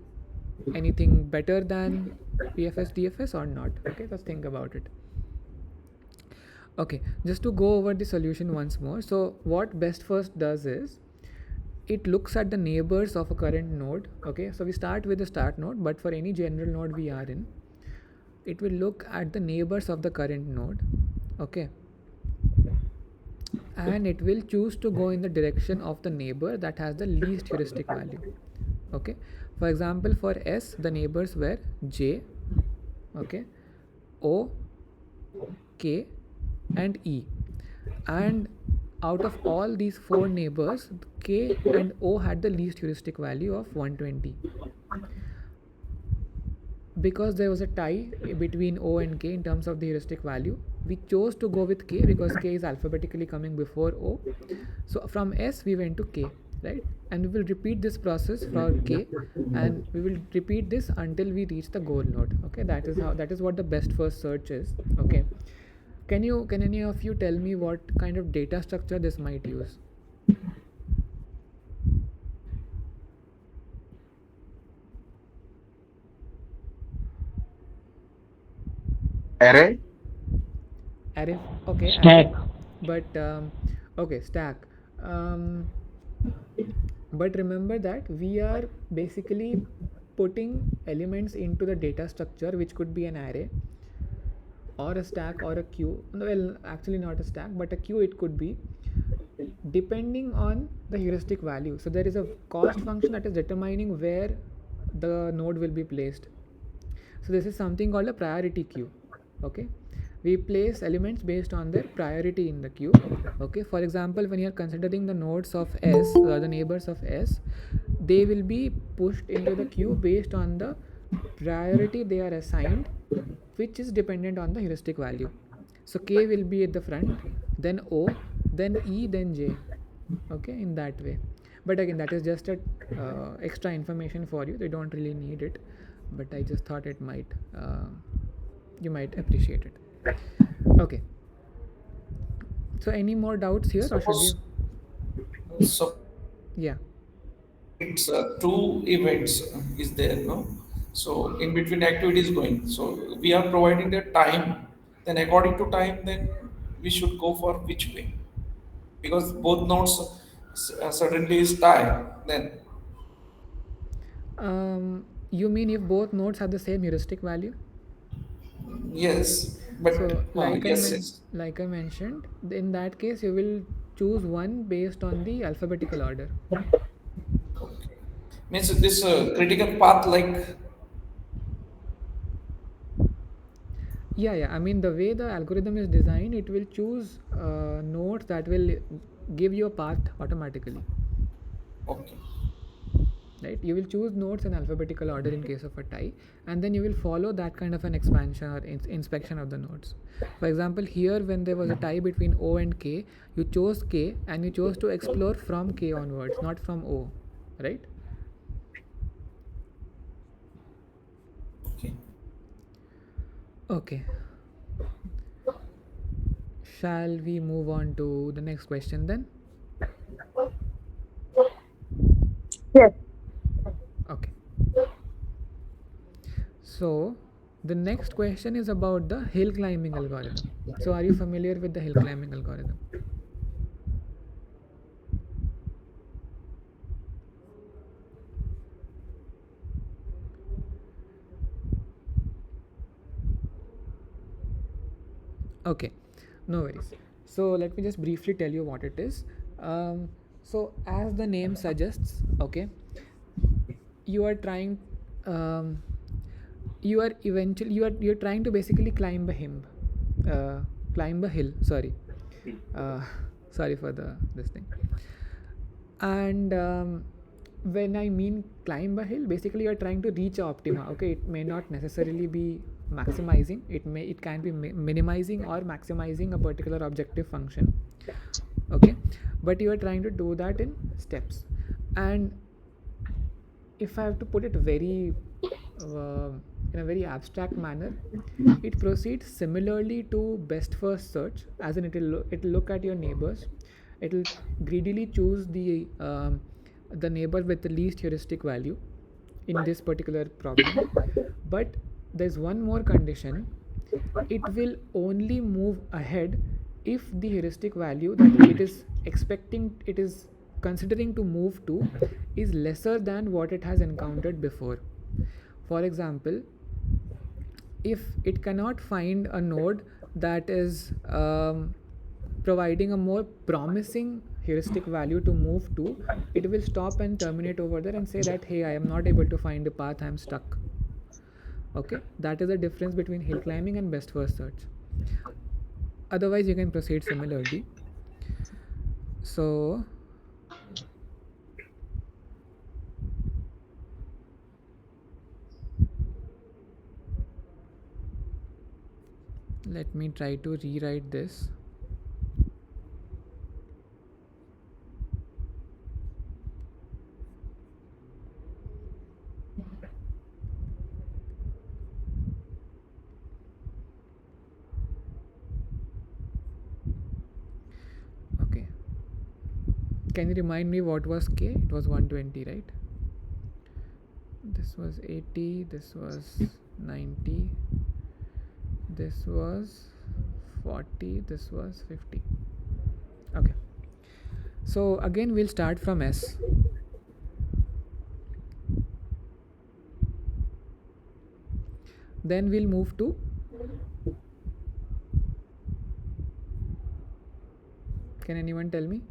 anything better than BFS, DFS or not? Okay, let's think about it. Okay, just to go over the solution once more. So what best first does is it looks at the neighbors of a current node. Okay, so we start with the start node, but for any general node we are in, it will look at the neighbors of the current node. Okay, and it will choose to go in the direction of the neighbor that has the least heuristic value. Okay, for example, for S the neighbors were J, okay, O, K, and E, and out of all these 4 neighbors, K and O had the least heuristic value of 120. Because there was a tie between O and K in terms of the heuristic value, we chose to go with K because K is alphabetically coming before O. So from S we went to K, right? And we will repeat this process for K, and we will repeat this until we reach the goal node. Okay, that is what the best first search is. Okay, can any of you tell me what kind of data structure this might use? Array? Array. Okay, Stack. array. But okay, stack. But remember that we are basically putting elements into the data structure, which could be an array or a stack or a queue. Well, actually not a stack, but a queue it could be, depending on the heuristic value. So there is a cost function that is determining where the node will be placed. So this is something called a priority queue. Okay, we place elements based on their priority in the queue. Okay, for example, when you are considering the nodes of S or the neighbors of S, they will be pushed into the queue based on the priority they are assigned, which is dependent on the heuristic value. So K will be at the front, then O, then E, then J. Okay, in that way. But again, that is just a extra information for you. They don't really need it, but I just thought it might you might appreciate it. Okay, so any more doubts here, or should we? So Yeah. it's 2 events is there, no? So in between activities going. So we are providing the time. Then according to time, then we should go for which way? Because both nodes certainly is tie. Then You mean if both nodes have the same heuristic value? yes, but So yes, yes. like I mentioned, in that case you will choose one based on the alphabetical order. Okay. Means this critical path like Yeah, I mean the way the algorithm is designed, it will choose nodes that will give you a path automatically. okay. Right, you will choose nodes in alphabetical order in case of a tie, and then you will follow that kind of an expansion or inspection of the nodes. For example, here when there was a tie between O and K, you chose K and you chose to explore from K onwards, not from O, right? Okay. Okay, shall we move on to the next question then? Yes. Okay, so the next question is about the hill climbing algorithm. So are you familiar with the hill climbing algorithm? Okay, no worries. So let me just briefly tell you what it is. So as the name suggests, okay, you are trying, um, you're trying to basically climb a climb a hill. Sorry, uh, sorry for the this thing. And when I mean climb a hill, basically you're trying to reach a optima. Okay, it may not necessarily be maximizing, it can be minimizing or maximizing a particular objective function. Okay, but you are trying to do that in steps. And if I have to put it very in a very abstract manner, it proceeds similarly to best first search, as in it'll look at your neighbors, it'll greedily choose the neighbor with the least heuristic value in this particular problem. But there's one more condition: it will only move ahead if the heuristic value that it is considering to move to is lesser than what it has encountered before. For example, if it cannot find a node that is providing a more promising heuristic value to move to, it will stop and terminate over there and say that, hey, I am not able to find a path, I am stuck. Okay, that is the difference between hill climbing and best first search. Otherwise you can proceed similarly. So let me try to rewrite this. Okay, can you remind me what was k? It was 120, right? This was 80, this was 90, this was 40, this was 50. Okay, so again we'll start from S. Then we'll move to can anyone tell me?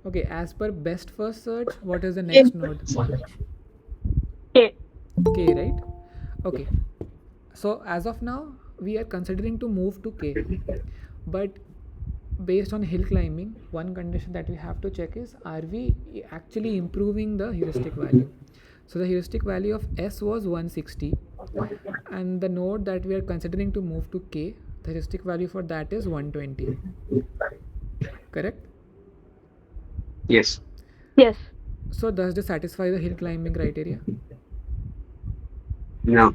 Okay, as per best first search, what is the next node? K. K, right? Okay, so as of now we are considering to move to K, but based on hill climbing, one condition that we have to check is, are we actually improving the heuristic value? So the heuristic value of S was 160, and the node that we are considering to move to K, the heuristic value for that is 120. Correct? Yes. Yes. So does this satisfy the hill climbing criteria? No.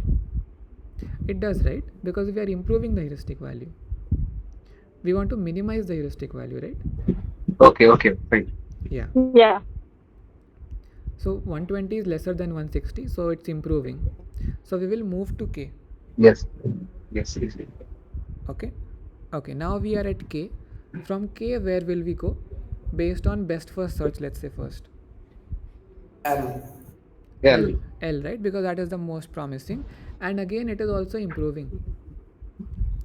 It does, right? Because we are improving the heuristic value. We want to minimize the heuristic value, right? Okay, fine. Yeah. Yeah. So 120 is lesser than 160, so it's improving. So we will move to K. Yes. Okay. Okay, now we are at K. From K, where will we go? Based on best first search, let's say first. L. L. L, right? Because that is the most promising. And again, it is also improving.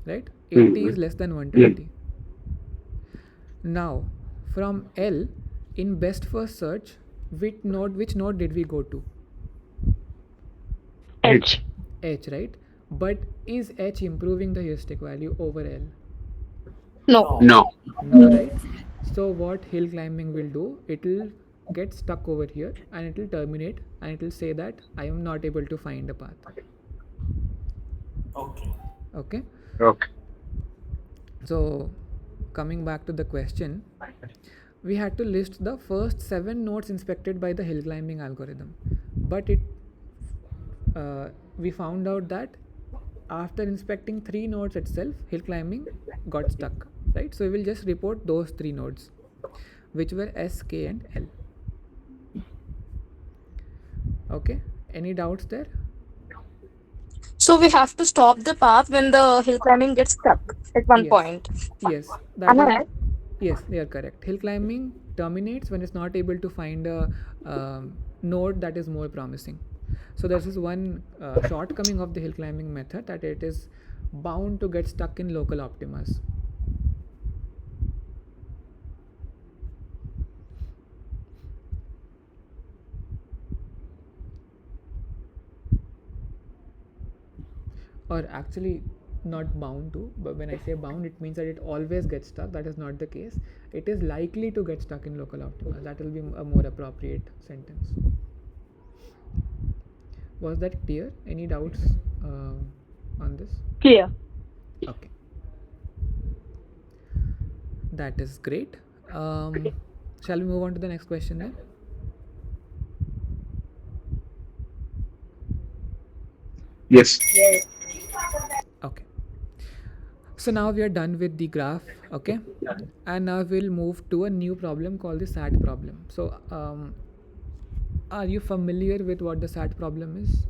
Right? 80 is less than 120. Now, from L, in best first search, which node did we go to? H. H, right? But is H improving the heuristic value over L? No. No. No, right? So what hill climbing will do, it will get stuck over here and it will terminate and it will say that I am not able to find a path. Okay. Okay. Okay. So coming back to the question, we had to list the first 7 nodes inspected by the hill climbing algorithm, but we found out that after inspecting 3 nodes itself, hill climbing got stuck, right? So we will just report those 3 nodes, which were S, K and L. Okay, any doubts there? So we have to stop the path when the hill climbing gets stuck at one Yes. point. Yes, Am I that is, right? yes, they are correct. Hill climbing terminates when it's not able to find a node that is more promising. So this is one shortcoming of the hill climbing method, that it is bound to get stuck in local optimas. Or actually not bound to, but when I say bound, it means that it always gets stuck. That is not the case. It is likely to get stuck in local optima. That will be a more appropriate sentence. Was that clear? Any doubts on this? Clear. Okay, that is great. Shall we move on to the next question then? Yes. Okay, so now we are done with the graph. Okay, and now we'll move to a new problem called the SAT problem. So are you familiar with what the SAT problem is?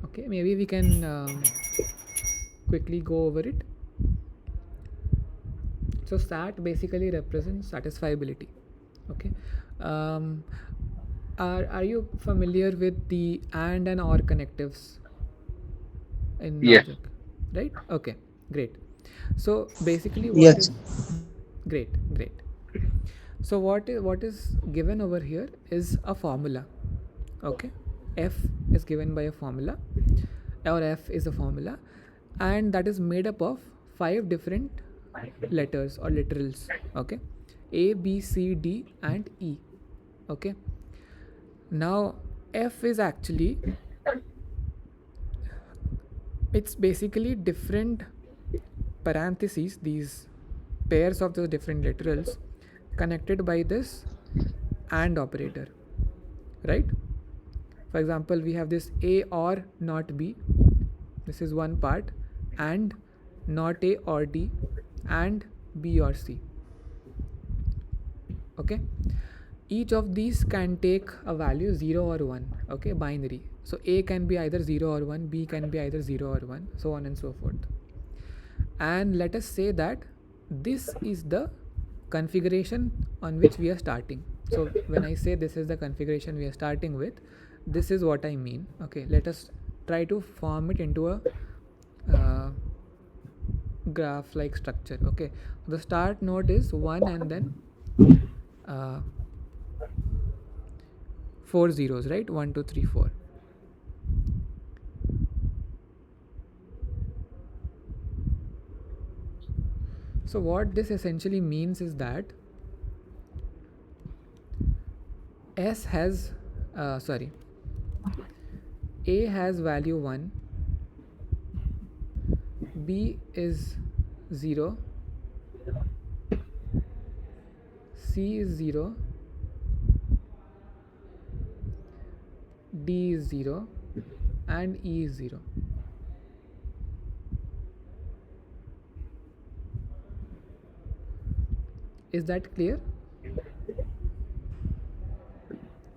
Okay, maybe we can quickly go over it. So SAT basically represents satisfiability. Okay, um, are you familiar with the and or connectives in Yeah. logic? Right? Okay, great. So basically, what Yes. is great. So what is given over here is a formula. Okay, f is given by a formula, or f is a formula, and that is made up of 5 different letters or literals. Okay, a, b, c, d and e. Okay, now f is actually, it's basically different parentheses, these pairs of those different literals connected by this and operator, right? For example, we have this a or not b, this is one part, and not a or d, and b or c. Okay, each of these can take a value 0 or 1. Okay, binary. So a can be either 0 or 1, b can be either 0 or 1, so on and so forth. And let us say that this is the configuration on which we are starting. So when I say this is the configuration we are starting with, this is what I mean. Okay, let us try to form it into a graph like structure. Okay, the start node is 1 and then 4 zeros, right? 1 2 3 4. So what this essentially means is that S has A has value 1, B is 0, C is 0, D is 0 and E is 0. Is that clear?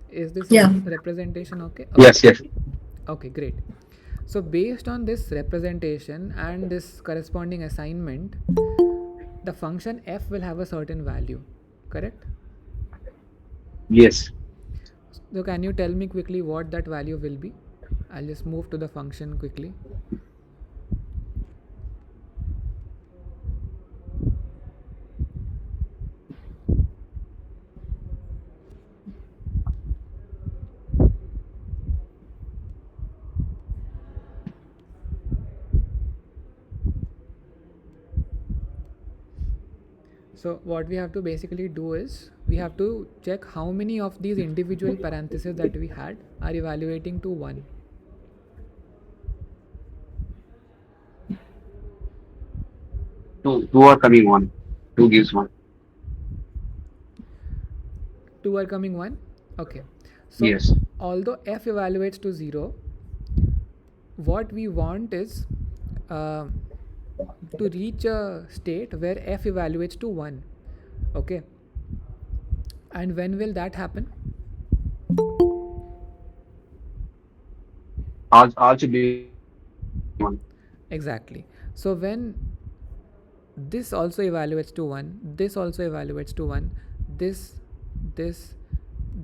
Is this Yeah. representation okay? Yes. Yes. Okay, great. So based on this representation and this corresponding assignment, the function f will have a certain value, correct? Yes. So can you tell me quickly what that value will be? I'll just move to the function quickly. So what we have to basically do is we have to check how many of these individual parentheses that we had are evaluating to 1. Two are coming one. Two gives one. 2 are coming 1. Okay, so Yes. although f evaluates to 0, what we want is uh, to reach a state where f evaluates to 1. Okay, and when will that happen? All should be one. Exactly. So when this also evaluates to 1, this also evaluates to 1, this, this,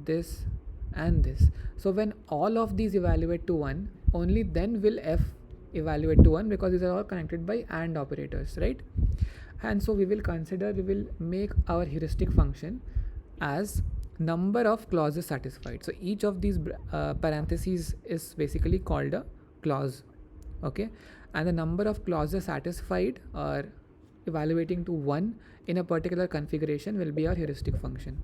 this, and this. So when all of these evaluate to 1, only then will f evaluate to 1, because these are all connected by AND operators, right? And so we will make our heuristic function as number of clauses satisfied. So each of these parentheses is basically called a clause, okay? And the number of clauses satisfied or evaluating to 1 in a particular configuration will be our heuristic function.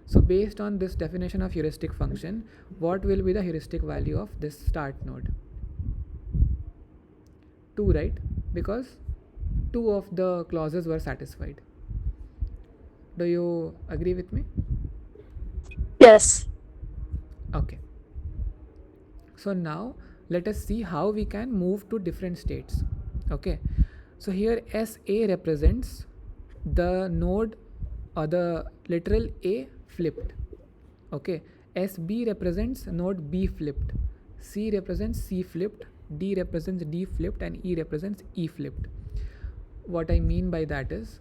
So based on this definition of heuristic function, what will be the heuristic value of this start node? 2, right? Because 2 of the clauses were satisfied. Do you agree with me? Yes. Okay. So now let us see how we can move to different states. Okay. So here SA represents the node or the literal A flipped. Okay. SB represents node B flipped. C represents C flipped. D represents D flipped, and E represents E flipped. What I mean by that is,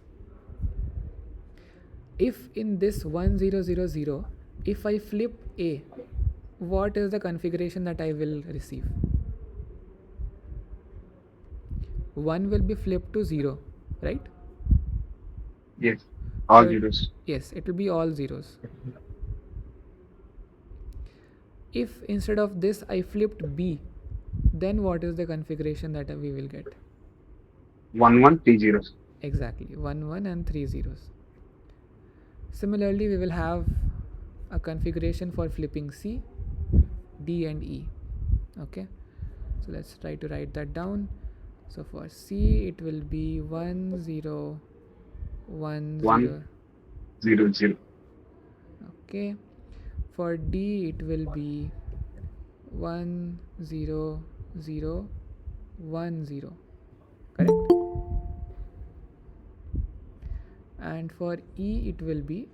if in this 1 0 0 0, if I flip A, what is the configuration that I will receive? 1 will be flipped to 0, right? Yes, all So zeros. yes, it will be all zeros. If instead of this I flipped B, then what is the configuration that we will get? 1 1 3 zeros. Exactly, 1 1 and 3 zeros. Similarly, we will have a configuration for flipping C, D, and E. Okay, so let's try to write that down. So for C, it will be 1 0 1 1 0. 0 0. Okay, for D, it will be 1 0 0 1 0. Correct? And for E, it will be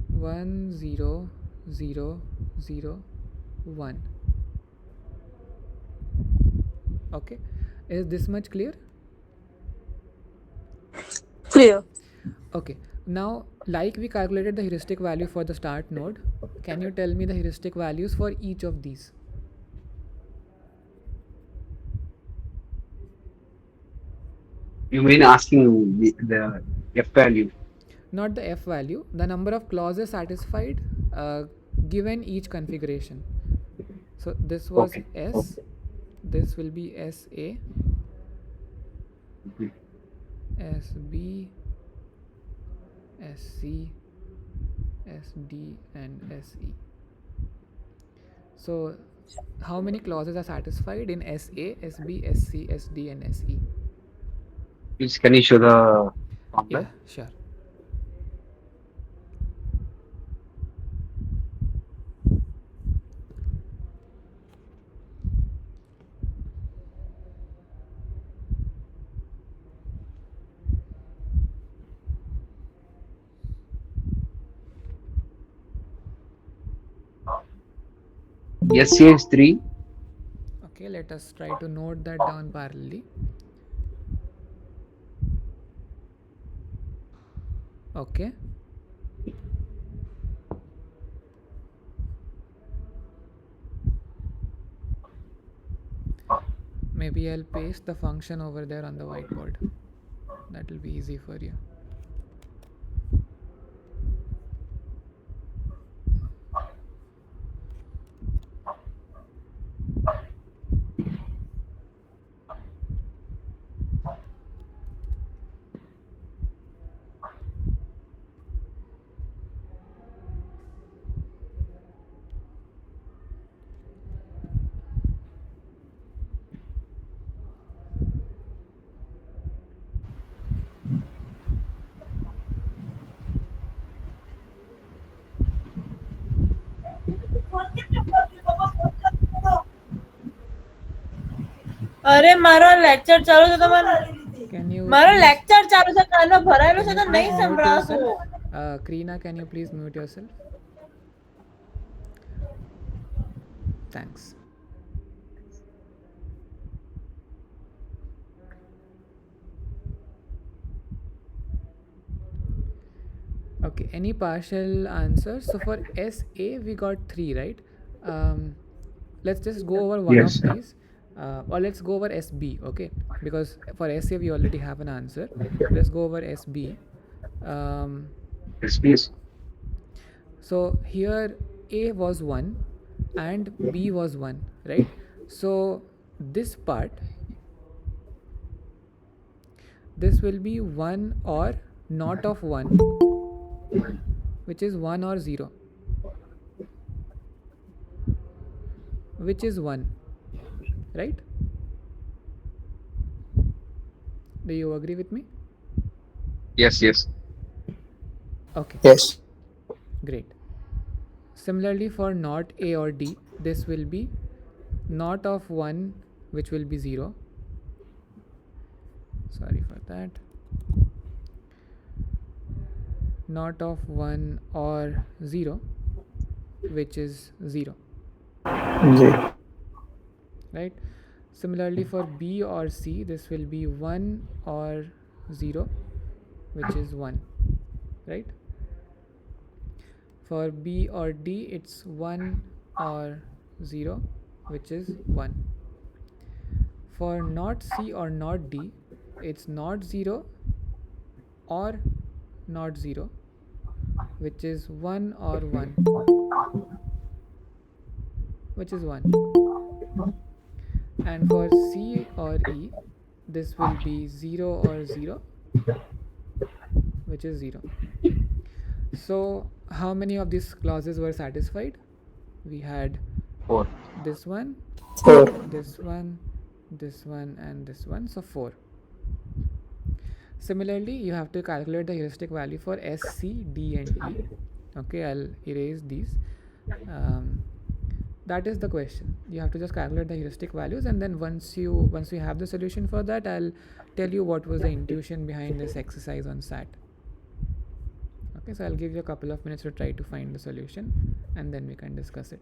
1 0 0 0 1. Okay, is this much clear? Clear. Okay, now like we calculated the heuristic value for the start node, can you tell me the heuristic values for each of these? You mean asking the F value? Not the f value, the number of clauses satisfied given each configuration. So this was Okay. S, this will be SA, Mhm. SB, SC, SD, and SE. So how many clauses are satisfied in SA, SB, SC, SD, and SE? Please, can you show the formula? Yeah, sure. SA is 3. Okay, let us try to note that down parallelly. Okay, maybe I'll paste the function over there on the whiteboard. That will be easy for you. અરે મારો lecture ચાલુ છે તમારો Can you મારો please, lecture ચાલુ છે કાનમાં ભરાયેલો can છે you તો please નહીં mute સંભળાતું. yourself? Krina, can you please mute yourself? Thanks. any partial answers? So for SA we got 3, right? Let's just go over one Yes. of these, or let's go over SB, okay? Because for SA we already have an answer. Let's go over SB. Yes, please. So here A was 1 and B was 1, right? So this part, this will be 1 or not of 1, which is 1 or 0, which is 1, right? Do you agree with me? Yes, yes. Okay, Yes. great. Similarly for not A or D, this will be not of 1, which will be 0. Sorry for that. Not of 1 or 0, which is 0, Zero. right? Similarly for B or C, this will be 1 or 0, which is 1, right? For B or D, it's 1 or 0, which is 1. For not C or not D, it's not 0 or not 0, which is 1 or 1, which is 1. And for C or E, this will be 0 or 0, which is 0. So how many of these clauses were satisfied? We had 4. this one, 4. this one, this one, and this one, so 4. Similarly, you have to calculate the heuristic value for S, C, D, and E. Okay, I'll erase these. That is the question. You have to just calculate the heuristic values, and then once you have the solution for that, I'll tell you what was the intuition behind this exercise on SAT. Okay, so I'll give you a couple of minutes to try to find the solution, and then we can discuss it.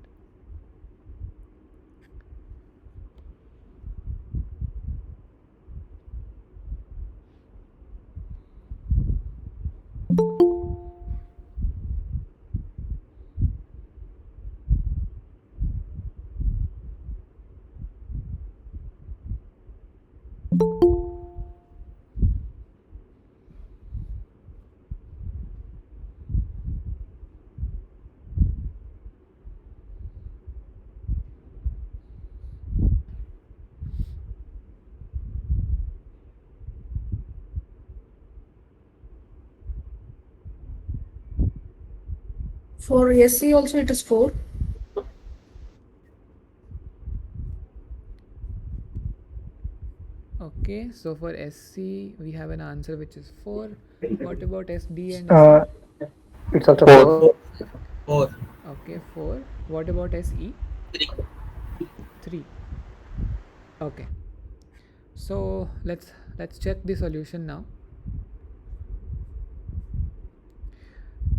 For SC also it is 4. Okay, so for SC we have an answer which is 4. What about SD and Uh, SE? it's also 4. 4. Okay, 4. What about SE? 3. 3. Okay, so let's check the solution now.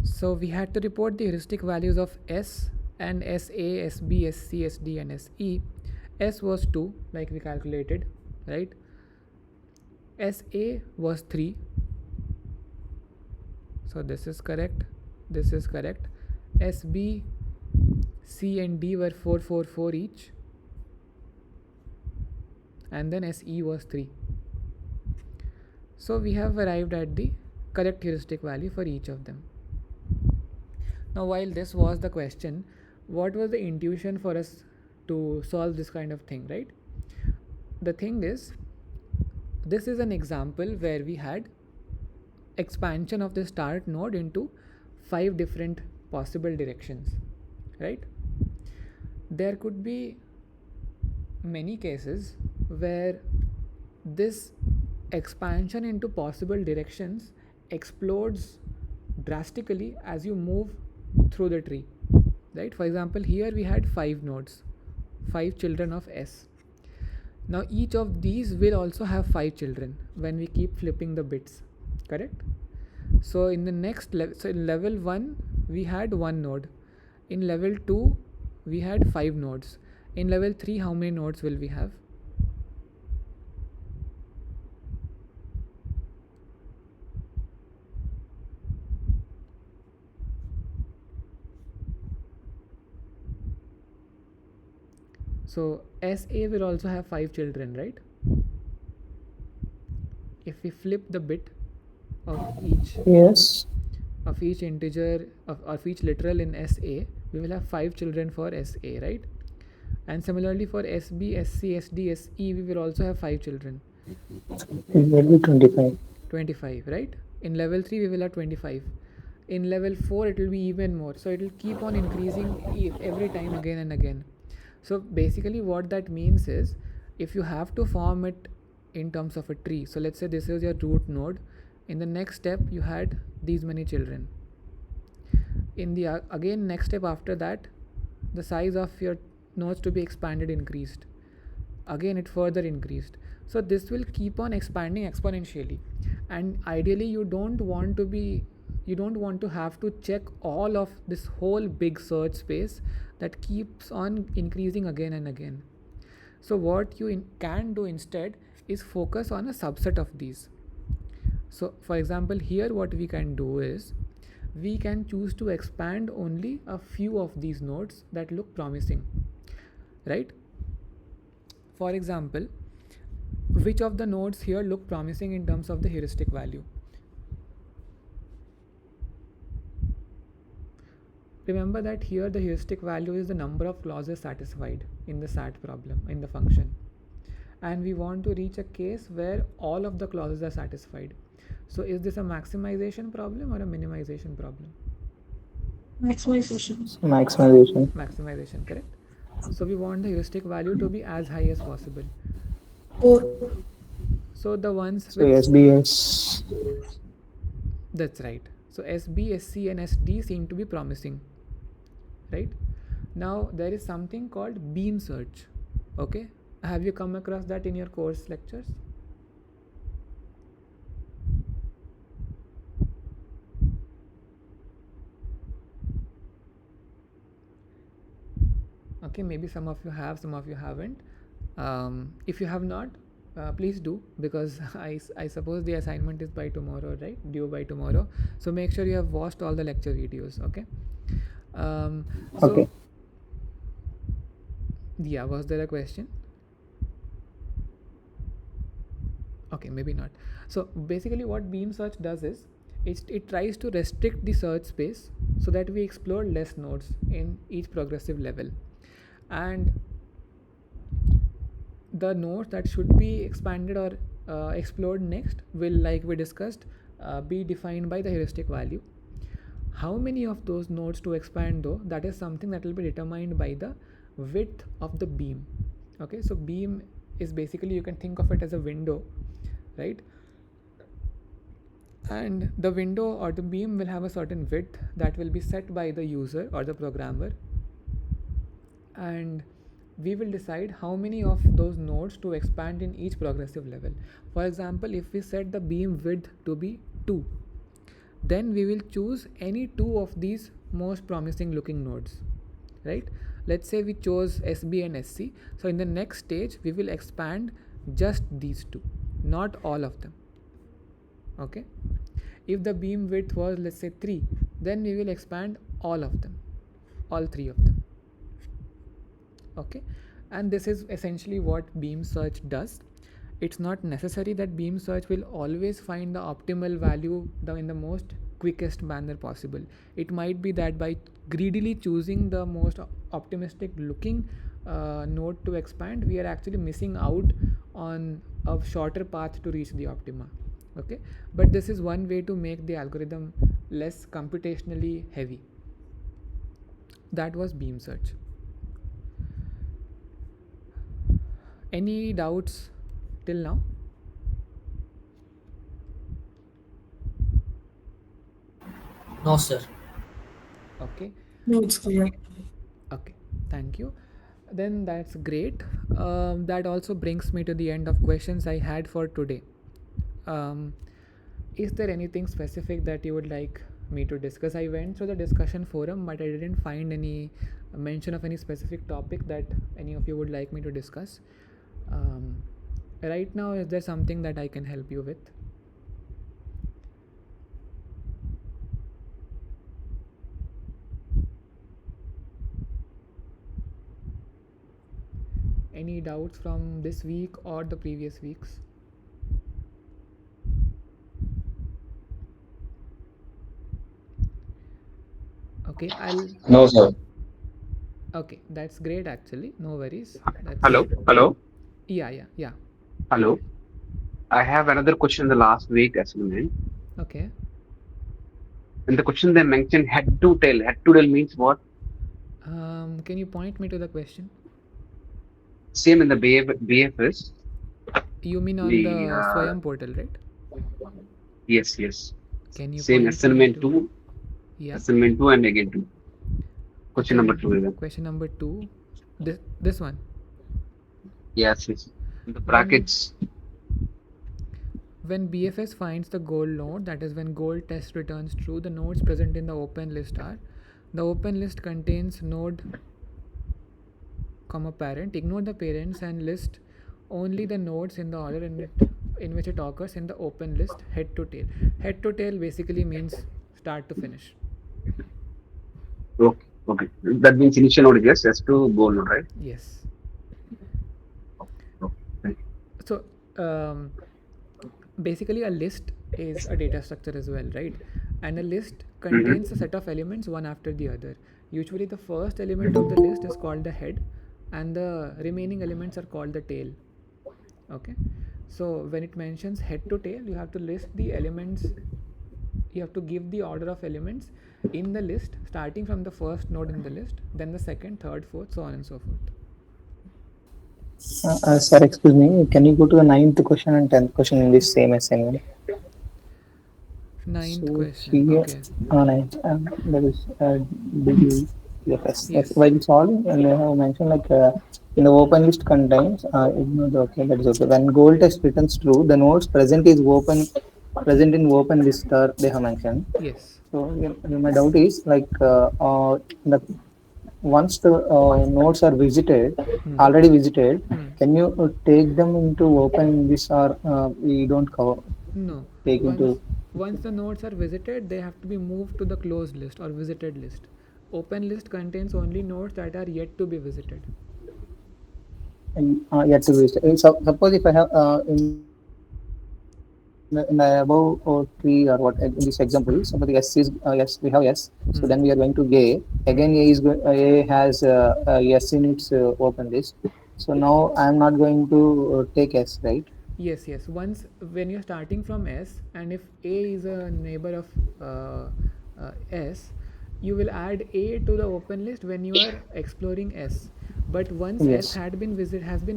So we had to report the heuristic values of S and SA, SB, SC, SD, and SE. S was 2, like we calculated, right? SA was 3, so this is correct, this is correct. SB, C, and D were 4, 4, 4 each, and then SE was 3. So we have arrived at the correct heuristic value for each of them. Now, while this was the question, what was the intuition for us to solve this kind of thing, right? The thing is, this is an example where we had expansion of the start node into 5 different possible directions, right? There could be many cases where this expansion into possible directions explodes drastically as you move through the tree, right? For example, here we had 5 nodes, 5 children of S. Now each of these will also have 5 children when we keep flipping the bits, correct? So in the next level, so in level 1 we had 1 node, in level 2 we had 5 nodes, in level 3 how many nodes will we have? So SA will also have 5 children, right? If we flip the bit of each Yes. integer of each literal in SA, we will have 5 children for SA, right? And similarly for SB, SC, SD, SE, we will also have 5 children. It will be 25. 25, right? In level 3 we will have 25. In level 4 it will be even more, so it will keep on increasing every time, again and again. So basically what that means is, if you have to form it in terms of a tree, so let's say this is your root node, in the next step you had these many children, in the again next step after that, the size of your nodes to be expanded increased, again it further increased. So this will keep on expanding exponentially, and ideally you don't want to have to check all of this whole big search space that keeps on increasing again and again. So what you can do instead is focus on a subset of these. So for example, here what we can do is, we can choose to expand only a few of these nodes that look promising, right? For example, which of the nodes here look promising in terms of the heuristic value? Remember that here the heuristic value is the number of clauses satisfied in the SAT problem, in the function, and we want to reach a case where all of the clauses are satisfied. So is this a maximization problem or a minimization problem? Maximization. Maximization. Maximization, correct. So we want the heuristic value to be as high as possible. 4. So the ones So with SBS. that's right. So SB, SC and SD seem to be promising, right? Now there is something called beam search. Okay, have you come across that in your course lectures? Okay, maybe some of you have, some of you haven't. If you have not, please do, because I suppose the assignment is by tomorrow, right? Due by tomorrow. So make sure you have watched all the lecture videos. Okay. So Okay. yeah, was there a question? Okay, maybe not. So basically what beam search does is, it tries to restrict the search space so that we explore less nodes in each progressive level, and the nodes that should be expanded or explored next will, like we discussed, be defined by the heuristic value. How many of those nodes to expand though, that is something that will be determined by the width of the beam. Okay, so beam is basically, you can think of it as a window, right? And the window or the beam will have a certain width that will be set by the user or the programmer, and we will decide how many of those nodes to expand in each progressive level. For example, if we set the beam width to be 2, then we will choose any 2 of these most promising looking nodes, right? Let's say we chose SB and SC. So in the next stage we will expand just these 2, not all of them. Okay, if the beam width was, let's say, 3, then we will expand all of them, all 3 of them. Okay, and this is essentially what beam search does. It's not necessary that beam search will always find the optimal value in the most quickest manner possible. It might be that by greedily choosing the most optimistic looking node to expand, we are actually missing out on a shorter path to reach the optima. Okay, but this is one way to make the algorithm less computationally heavy. That was beam search. Any doubts till now? No, sir. Okay. No, it's clear. Okay, thank you. Then that's great. That also brings me to the end of questions I had for today. Is there anything specific that you would like me to discuss? I went through the discussion forum, but I didn't find any mention of any specific topic that any of you would like me to discuss. Right now, is there something that I can help you with? Any doubts from this week or the previous weeks? Okay, No, sir. okay, that's great actually. No worries. Hello, hello, Yeah. hello. I have another question the last week assignment. Okay. In the question they mentioned head to tail. Head to tail means what? Can you point me to the question? Same in the BFS. You mean on The the Swayam portal, right? yes. Can you Same point me assignment to? two, Yeah. assignment two, and again two. Question number two. Even. Question number 2. This one. Yes. In the When brackets. when BFS finds the goal node, that is when goal test returns true, the nodes present in the open list are: the open list contains node comma parent. Ignore the parents and list only the nodes in the order in which it occurs in the open list. Head to tail. Head to tail basically means start to finish. Okay. That means initial node is yes to goal node, right? Yes. Okay. So basically a list is a data structure as well, right? And a list contains a set of elements one after the other. Usually the first element of the list is called the head and the remaining elements are called the tail. Okay, so when it mentions head to tail, you have to list the elements, you have to give the order of elements in the list starting from the first node in the list, then the second, third, fourth, so on and so forth. Sir, excuse me. Can you go to the 9th question and 10th question in this same assignment? Ninth So question. here, Okay. that is DBFS. Yes. While solving, and they have mentioned like in the open list contains. Ignore the okay. That is okay. When goal test returns true, the nodes present in open list are they have mentioned. Yes. So my doubt is like the once the nodes are already visited, can you take them into open list or we don't cover No. take into Once the nodes are visited, they have to be moved to the closed list or visited list. Open list contains only nodes that are yet to be visited. yet to be visited. So suppose if I have in the above or tree or what in this example, somebody S is yes we have S. So then we are going to A. Again A has S in its open list. So now I am not going to take S, right? Yes. Once when you're starting from S, and if A is a neighbor of S, you will add A to the open list when you are exploring S. But once S Yes. has been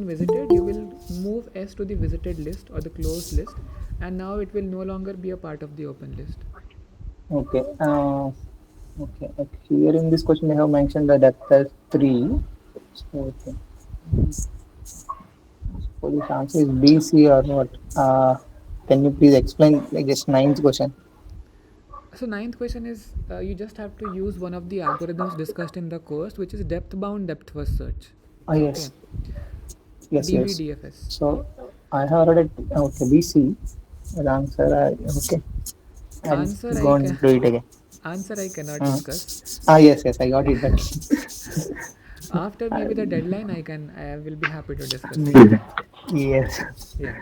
visited, you will move S to the visited list or the closed list, and now it will no longer be a part of the open list. Okay. Okay. Here in this question, they have mentioned the depth as 3. So, okay. So this answer is B, C, or what? Can you please explain like this 9th question? So ninth question is you just have to use one of the algorithms discussed in the course, which is depth bound depth first search. Okay. Yes. Yes. DBDFS. So I have already okay BC. The answer. Okay. I'll Answer go and do it again. Answer I cannot discuss. Yes. I got it. But After maybe the deadline, I will be happy to discuss it. yes. Yeah.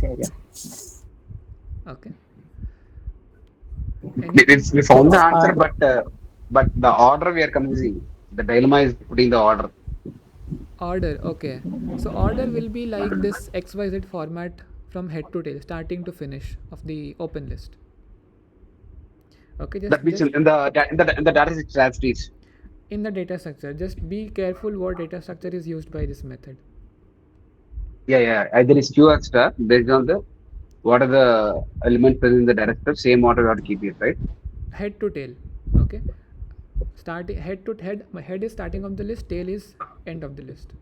Yeah. Okay. We found the answer, but the order we are confusing. The dilemma is putting the order. Order. Okay. So order will be like this XYZ format from head to tail, starting to finish of the open list. Okay. That means in the data is strategies. In the data structure, just be careful what data structure is used by this method. Yeah. Either is Q extra based on the what are the elements present in the data structure. Same order you have to keep it, right? Head to tail. Okay. Starting head to head. My head is starting of the list. Tail is end of the list.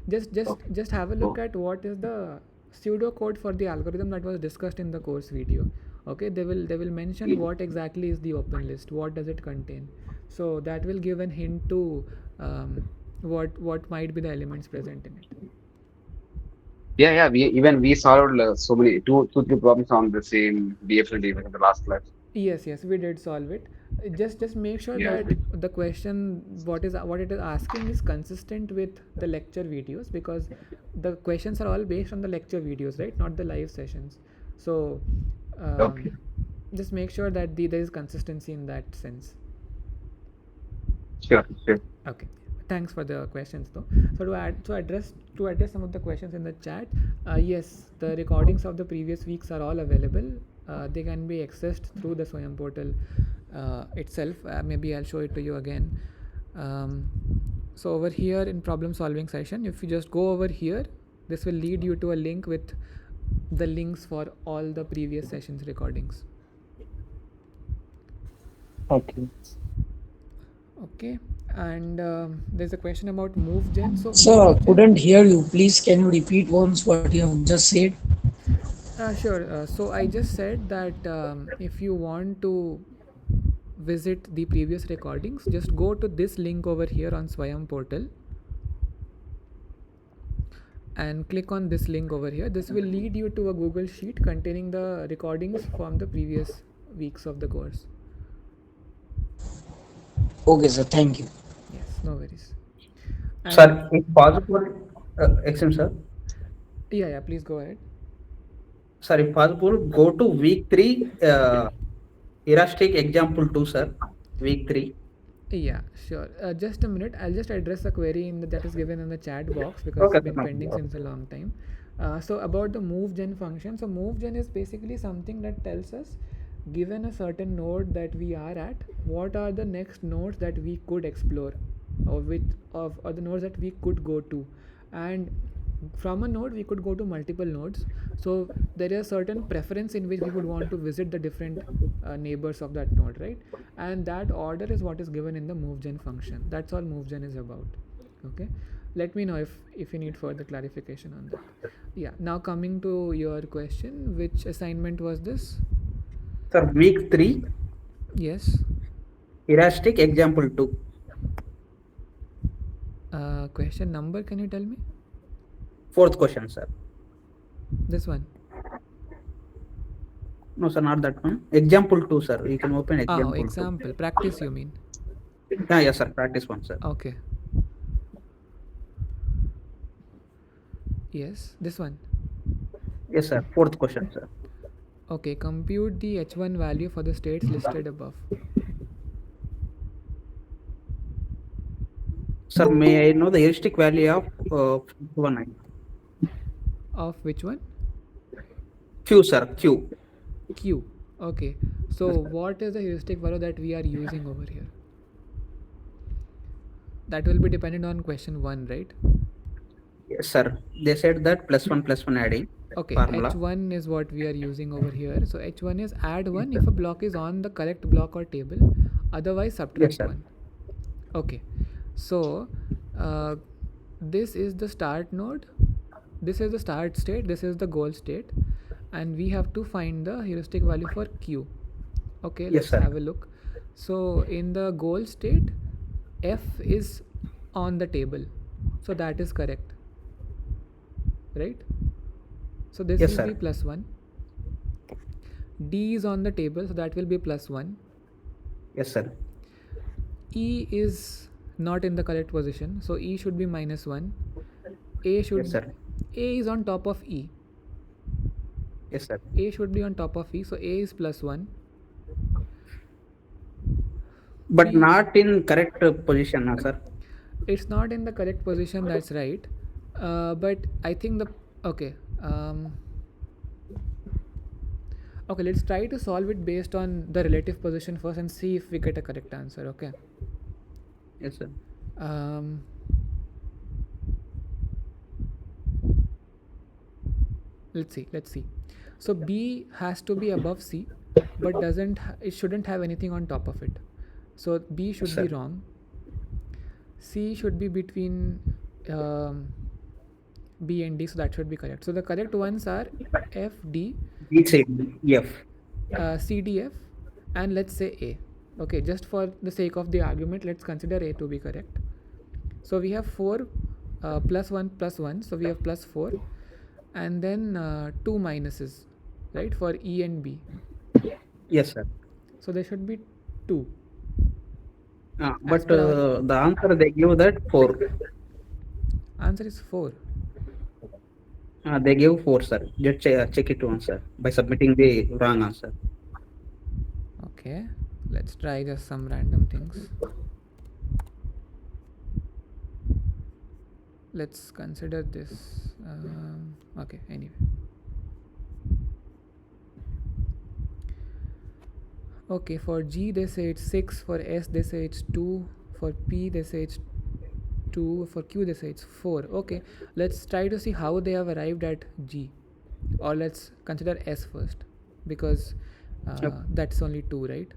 Just have a look at what is the pseudo code for the algorithm that was discussed in the course video. Okay, they will mention what exactly is the open list, what does it contain, so that will give a hint to what might be the elements present in it. Yeah. We solved so many 2-3 problems on the same DF in the last class. Yes, we did solve it. Just make sure Yeah. that the question what it is asking is consistent with the lecture videos, because the questions are all based on the lecture videos, right, not the live sessions. So Okay. just make sure that there is consistency in that sense. Sure. Sure. Okay, thanks for the questions though. So to address some of the questions in the chat, yes, the recordings of the previous weeks are all available. They can be accessed through the Swayam portal itself. Maybe I'll show it to you again. So over here in problem solving session, if you just go over here, this will lead you to a link with the links for all the previous sessions recordings. Okay. Okay, and there's a question about move gen. So Sir, move gen, couldn't hear you. Please, can you repeat once what you have just said? sure. So I just said that if you want to visit the previous recordings, just go to this link over here on Swayam portal and click on this link over here. This will lead you to a Google Sheet containing the recordings from the previous weeks of the course. Okay, sir. Thank you. Yes, no worries. Sir, if possible, excellent, sir. Yeah, please go ahead. Sir, if possible, go to week 3, heuristic example 2, sir. Week 3. Yeah, sure. Just a minute. I'll just address the query that is given in the chat box, because Okay, it's been sir. pending since a long time. So about the move gen function. So move gen is basically something that tells us, given a certain node that we are at, what are the next nodes that we could explore, or the nodes that we could go to. And from a node we could go to multiple nodes, so there is a certain preference in which we would want to visit the different neighbors of that node, right? And that order is what is given in the move gen function. That's all move gen is about. Okay, let me know if you need further clarification on that. Yeah, now coming to your question, which assignment was this? Sir, week 3, Yes. heuristic example 2. Question number, can you tell me? 4th question, sir. This one? No, sir, not that one. Example 2, sir. You can open example 2. Example. Practice, you mean? Yeah, yes, sir. Practice 1, sir. Okay. Yes, this one. Yes, sir. 4th question, sir. Okay, compute the h1 value for the states listed above. Sir, may I know the heuristic value of one? Of which one? Q, sir. Q. Q. Okay. So what is the heuristic value that we are using over here? That will be dependent on question 1, right? Yes, sir. They said that +1 adding. Okay, formula. h1 is what we are using over here. So h1 is add 1 if a block is on the correct block or table, otherwise subtract 1. Okay, so this is the start node, this is the start state, this is the goal state, and we have to find the heuristic value for Q. Okay, let's have a look. So in the goal state, F is on the table, so that is correct, right? So this will be +1. D is on the table, so that will be +1. Yes, sir. E is not in the correct position, so E should be -1. A should. Yes, sir. A is on top of E. Yes, sir. A should be on top of E, so A is +1. But not in correct position, sir. It's not in the correct position, that's right. But I think okay, let's try to solve it based on the relative position first and see if we get a correct answer. Okay. Yes, sir. Let's see. So B has to be above C, but it shouldn't have anything on top of it. So B should be wrong. C should be between B and D, so that should be correct. So the correct ones are F, D, F, C, D, F, and let's say A. Okay, just for the sake of the argument, let's consider A to be correct. So we have 4 +1 so we have +4, and then 2 minuses, right, for E and B. Yes, sir. So there should be 2. But per our the answer they give that 4. answer is 4. They give 4, sir. Just check it once, sir, by submitting the wrong answer. Okay, let's try just some random things. Let's consider this. Okay, anyway. Okay, for G they say it's 6, for S they say it's 2, for P they say it's 2, for Q they say it's 4. Okay, let's try to see how they have arrived at G, or let's consider S first, because that's only 2, right?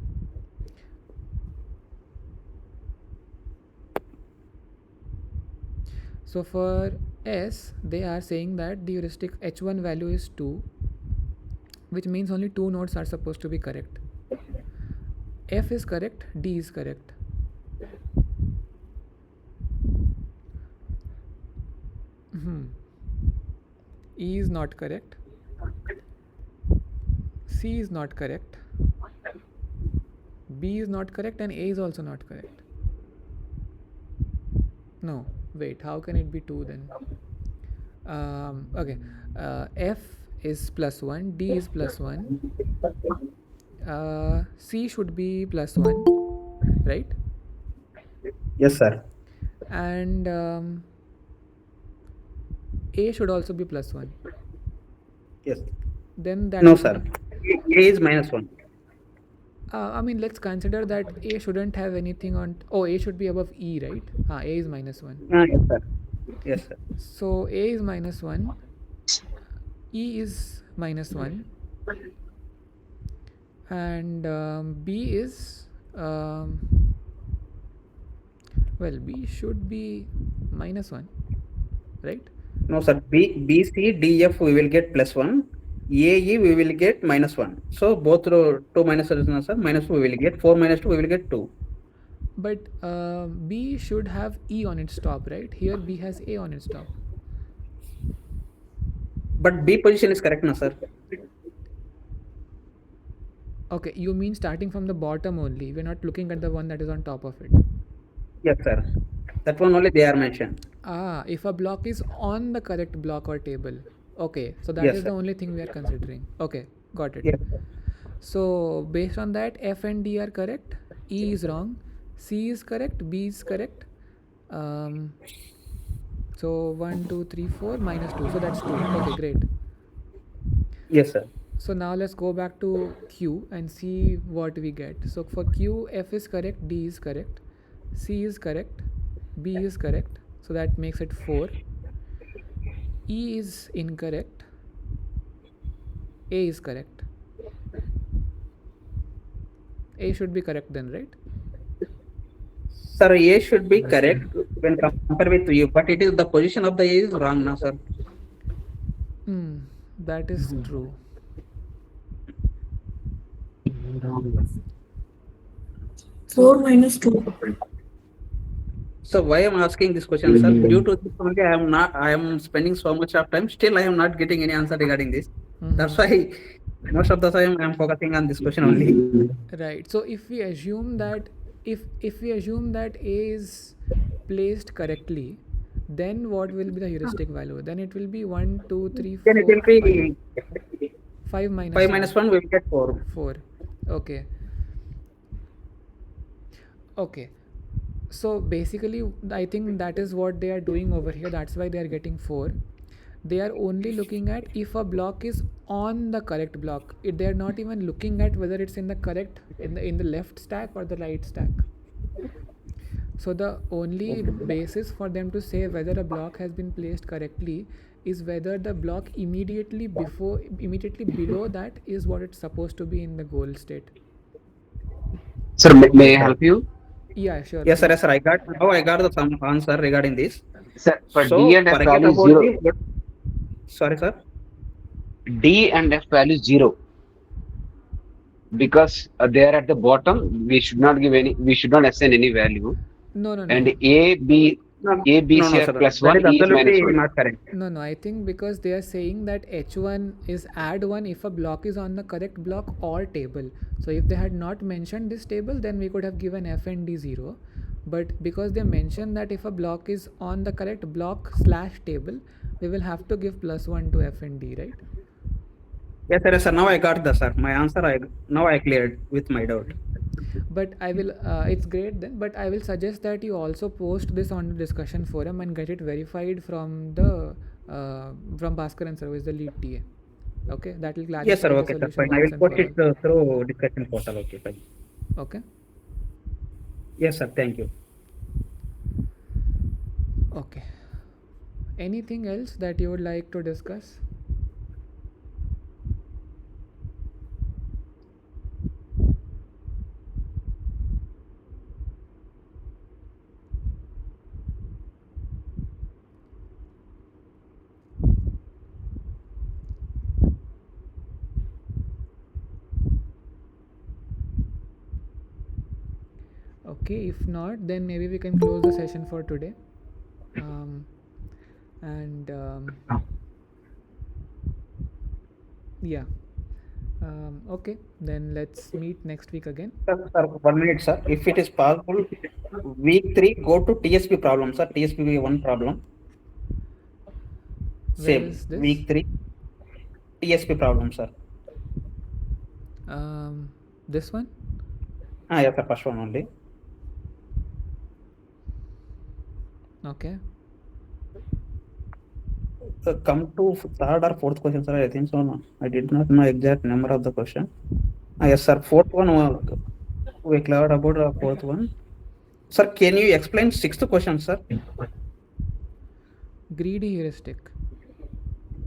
So for S they are saying that the heuristic H1 value is 2, which means only 2 nodes are supposed to be correct. F is correct, D is correct. E is not correct. C is not correct. B is not correct, and A is also not correct. No, wait, how can it be 2 then? Okay, F is +1, D is +1, C should be +1, right? Yes, sir. And A should also be +1. Yes. Then that No, sir. A is -1. I mean, let's consider that A shouldn't have anything on. Oh, A should be above E, right? A is -1. Yes, sir. Yes, sir. So A is -1, E is -1, and B is well, B should be -1, right? No, sir. B, C, D, F we will get +1. A, E we will get -1. So both 2 minuses, sir. -2 we will get 4 - 2 we will get 2. But B should have E on its top, right? Here B has A on its top. But B position is correct, no, sir. Okay, you mean starting from the bottom only? We're not looking at the one that is on top of it. Yes, sir. That one only they are mentioned. If a block is on the correct block or table. Okay, so that Yes, is sir. the only thing we are considering. Okay, got it. Yes, sir. So based on that, F and D are correct, E is wrong, C is correct, B is correct. So 1, 2, 3, 4 -2. So that's 2. Okay, great. Yes, sir. So now let's go back to Q and see what we get. So for Q, F is correct, D is correct, C is correct, B is correct. So that makes it 4. E is incorrect, A is correct. A should be correct then, right? Sir, A should be correct when compared with U, but it is the position of the A is wrong now, sir. That is true. Four minus 2. So why I'm asking this question, sir? Due to this only I am spending so much of time. Still, I am not getting any answer regarding this. That's why most of the time I am focusing on this question only. Right. So if we assume that if we assume that A is placed correctly, then what will be the heuristic value? Then it will be 1, 2, 3, 4. Then it will be 5 minus 5 - 1. We will get 4. 4. Okay. Okay. So basically, I think that is what they are doing over here. That's why they are getting 4. They are only looking at if a block is on the correct block. They are not even looking at whether it's in the correct in the left stack or the right stack. So the only basis for them to say whether a block has been placed correctly is whether the block immediately below that is what it's supposed to be in the goal state. Sir, may I help you? Yeah, sure. Yes, sir. Yes, sir. I got the answer regarding this. Sir, for So, D and F forget value is about 0. Sorry, sir. D and F value is 0. Because they are at the bottom, we should not assign any value. No. And A, B, No, A, B, no, C no, are sir. plus That 1, is E is minus absolutely 1. not correct. No, I think because they are saying that H1 is add 1 if a block is on the correct block or table. So if they had not mentioned this table, then we could have given F and D 0. But because they mentioned that if a block is on the correct block / table, we will have to give plus 1 to F and D, right? Yes, sir. Now I got the sir. My answer. Now I cleared with my doubt. But I will it's great then, but I will suggest that you also post this on the discussion forum and get it verified from the from Bhaskaran sir, who is the lead TA. Okay, that will Yes, sir. clarify the Okay, sir. solution Fine. I once will and post for it all. through discussion portal. Okay, fine. Okay. Yes, sir. Thank you. Okay, anything else that you would like to discuss? Okay, if not, then maybe we can close the session for today. And yeah, okay, then let's meet next week again. Sir, 1 minute, sir. If it is possible, week 3, go to TSP problem, sir. TSP 1 problem. Where Same. is this? Week 3, TSP problem, sir. This one? Yes, the first one only. Okay. Come to third or fourth question, sir. I think so. No. I did not know exact number of the question. Yes, sir. Fourth one, we cleared about the fourth one. Sir, can you explain sixth question, sir? Greedy heuristic.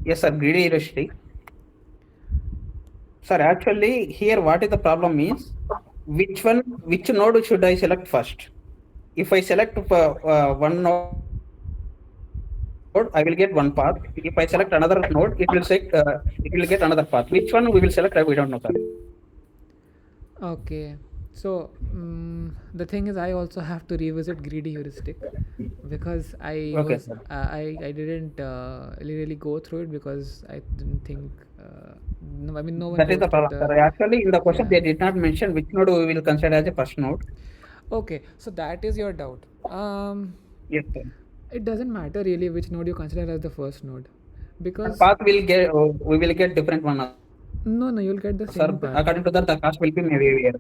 Yes, sir. Greedy heuristic. Sir, actually, here what is the problem is, which node should I select first? If I select one node, I will get one path. If I select another node, it will get another path. Which one we will select? We don't know, sir. Okay, so the thing is, I also have to revisit greedy heuristic because I Okay, was sir. I didn't really go through it because I didn't think no, I mean no one That is goes the through problem, sir. Actually, in the question, yeah. they did not mention which node we will consider as a first node. Okay, so that is your doubt. Yes, sir. It doesn't matter really which node you consider as the first node, because Path will get we will get different one. no, you'll get the Sir, same path. according to that, the cost will be maybe here.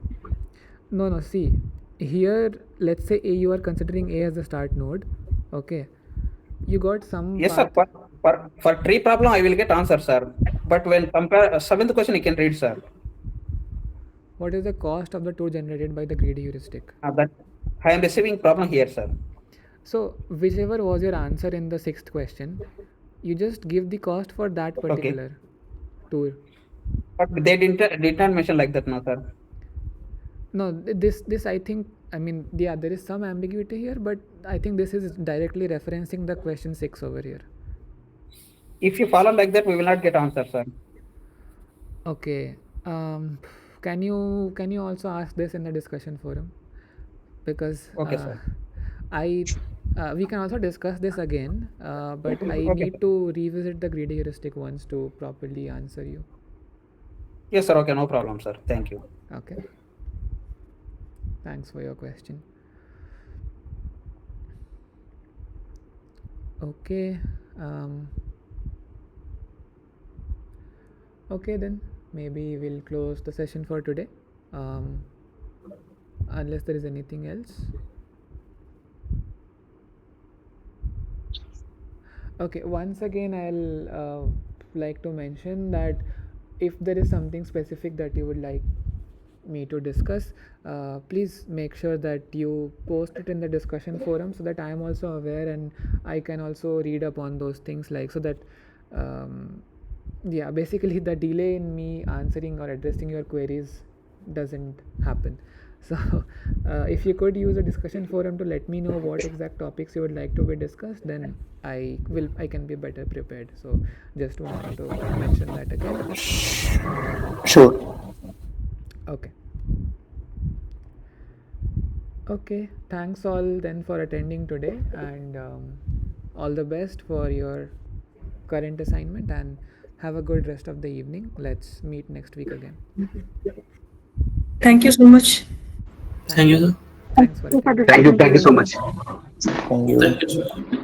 No, see, here let's say you are considering A as the start node. Okay, you got some Yes, path. sir. For tree problem, I will get answer, sir. But when compare seventh question, you can read, sir. What is the cost of the tool generated by the greedy heuristic? That I am receiving problem here, sir. So whichever was your answer in the sixth question, you just give the cost for that particular tool. But they did not mention like that, no, sir. No, this I think, I mean, yeah, there is some ambiguity here, but I think this is directly referencing the question 6 over here. If you follow like that, we will not get answer, sir. Okay. Can you also ask this in the discussion forum? Because okay, sir. we can also discuss this again, but I need to revisit the greedy heuristic once to properly answer you. Yes, sir. Okay, no problem, sir. Thank you. Okay. Thanks for your question. Okay. Okay, then maybe we'll close the session for today, unless there is anything else. Okay, once again I'll like to mention that if there is something specific that you would like me to discuss, please make sure that you post it in the discussion forum so that I am also aware and I can also read up on those things, like, so that yeah, basically the delay in me answering or addressing your queries doesn't happen. So if you could use a discussion forum to let me know what exact topics you would like to be discussed, then I can be better prepared. So just wanted to mention that again. Sure. Okay. Okay, thanks all then for attending today, and all the best for your current assignment, and have a good rest of the evening. Let's meet next week again. Thank you so much. Thank you, sir. Thanks for attending. Thank you so much. Thank you. Thank you, sir.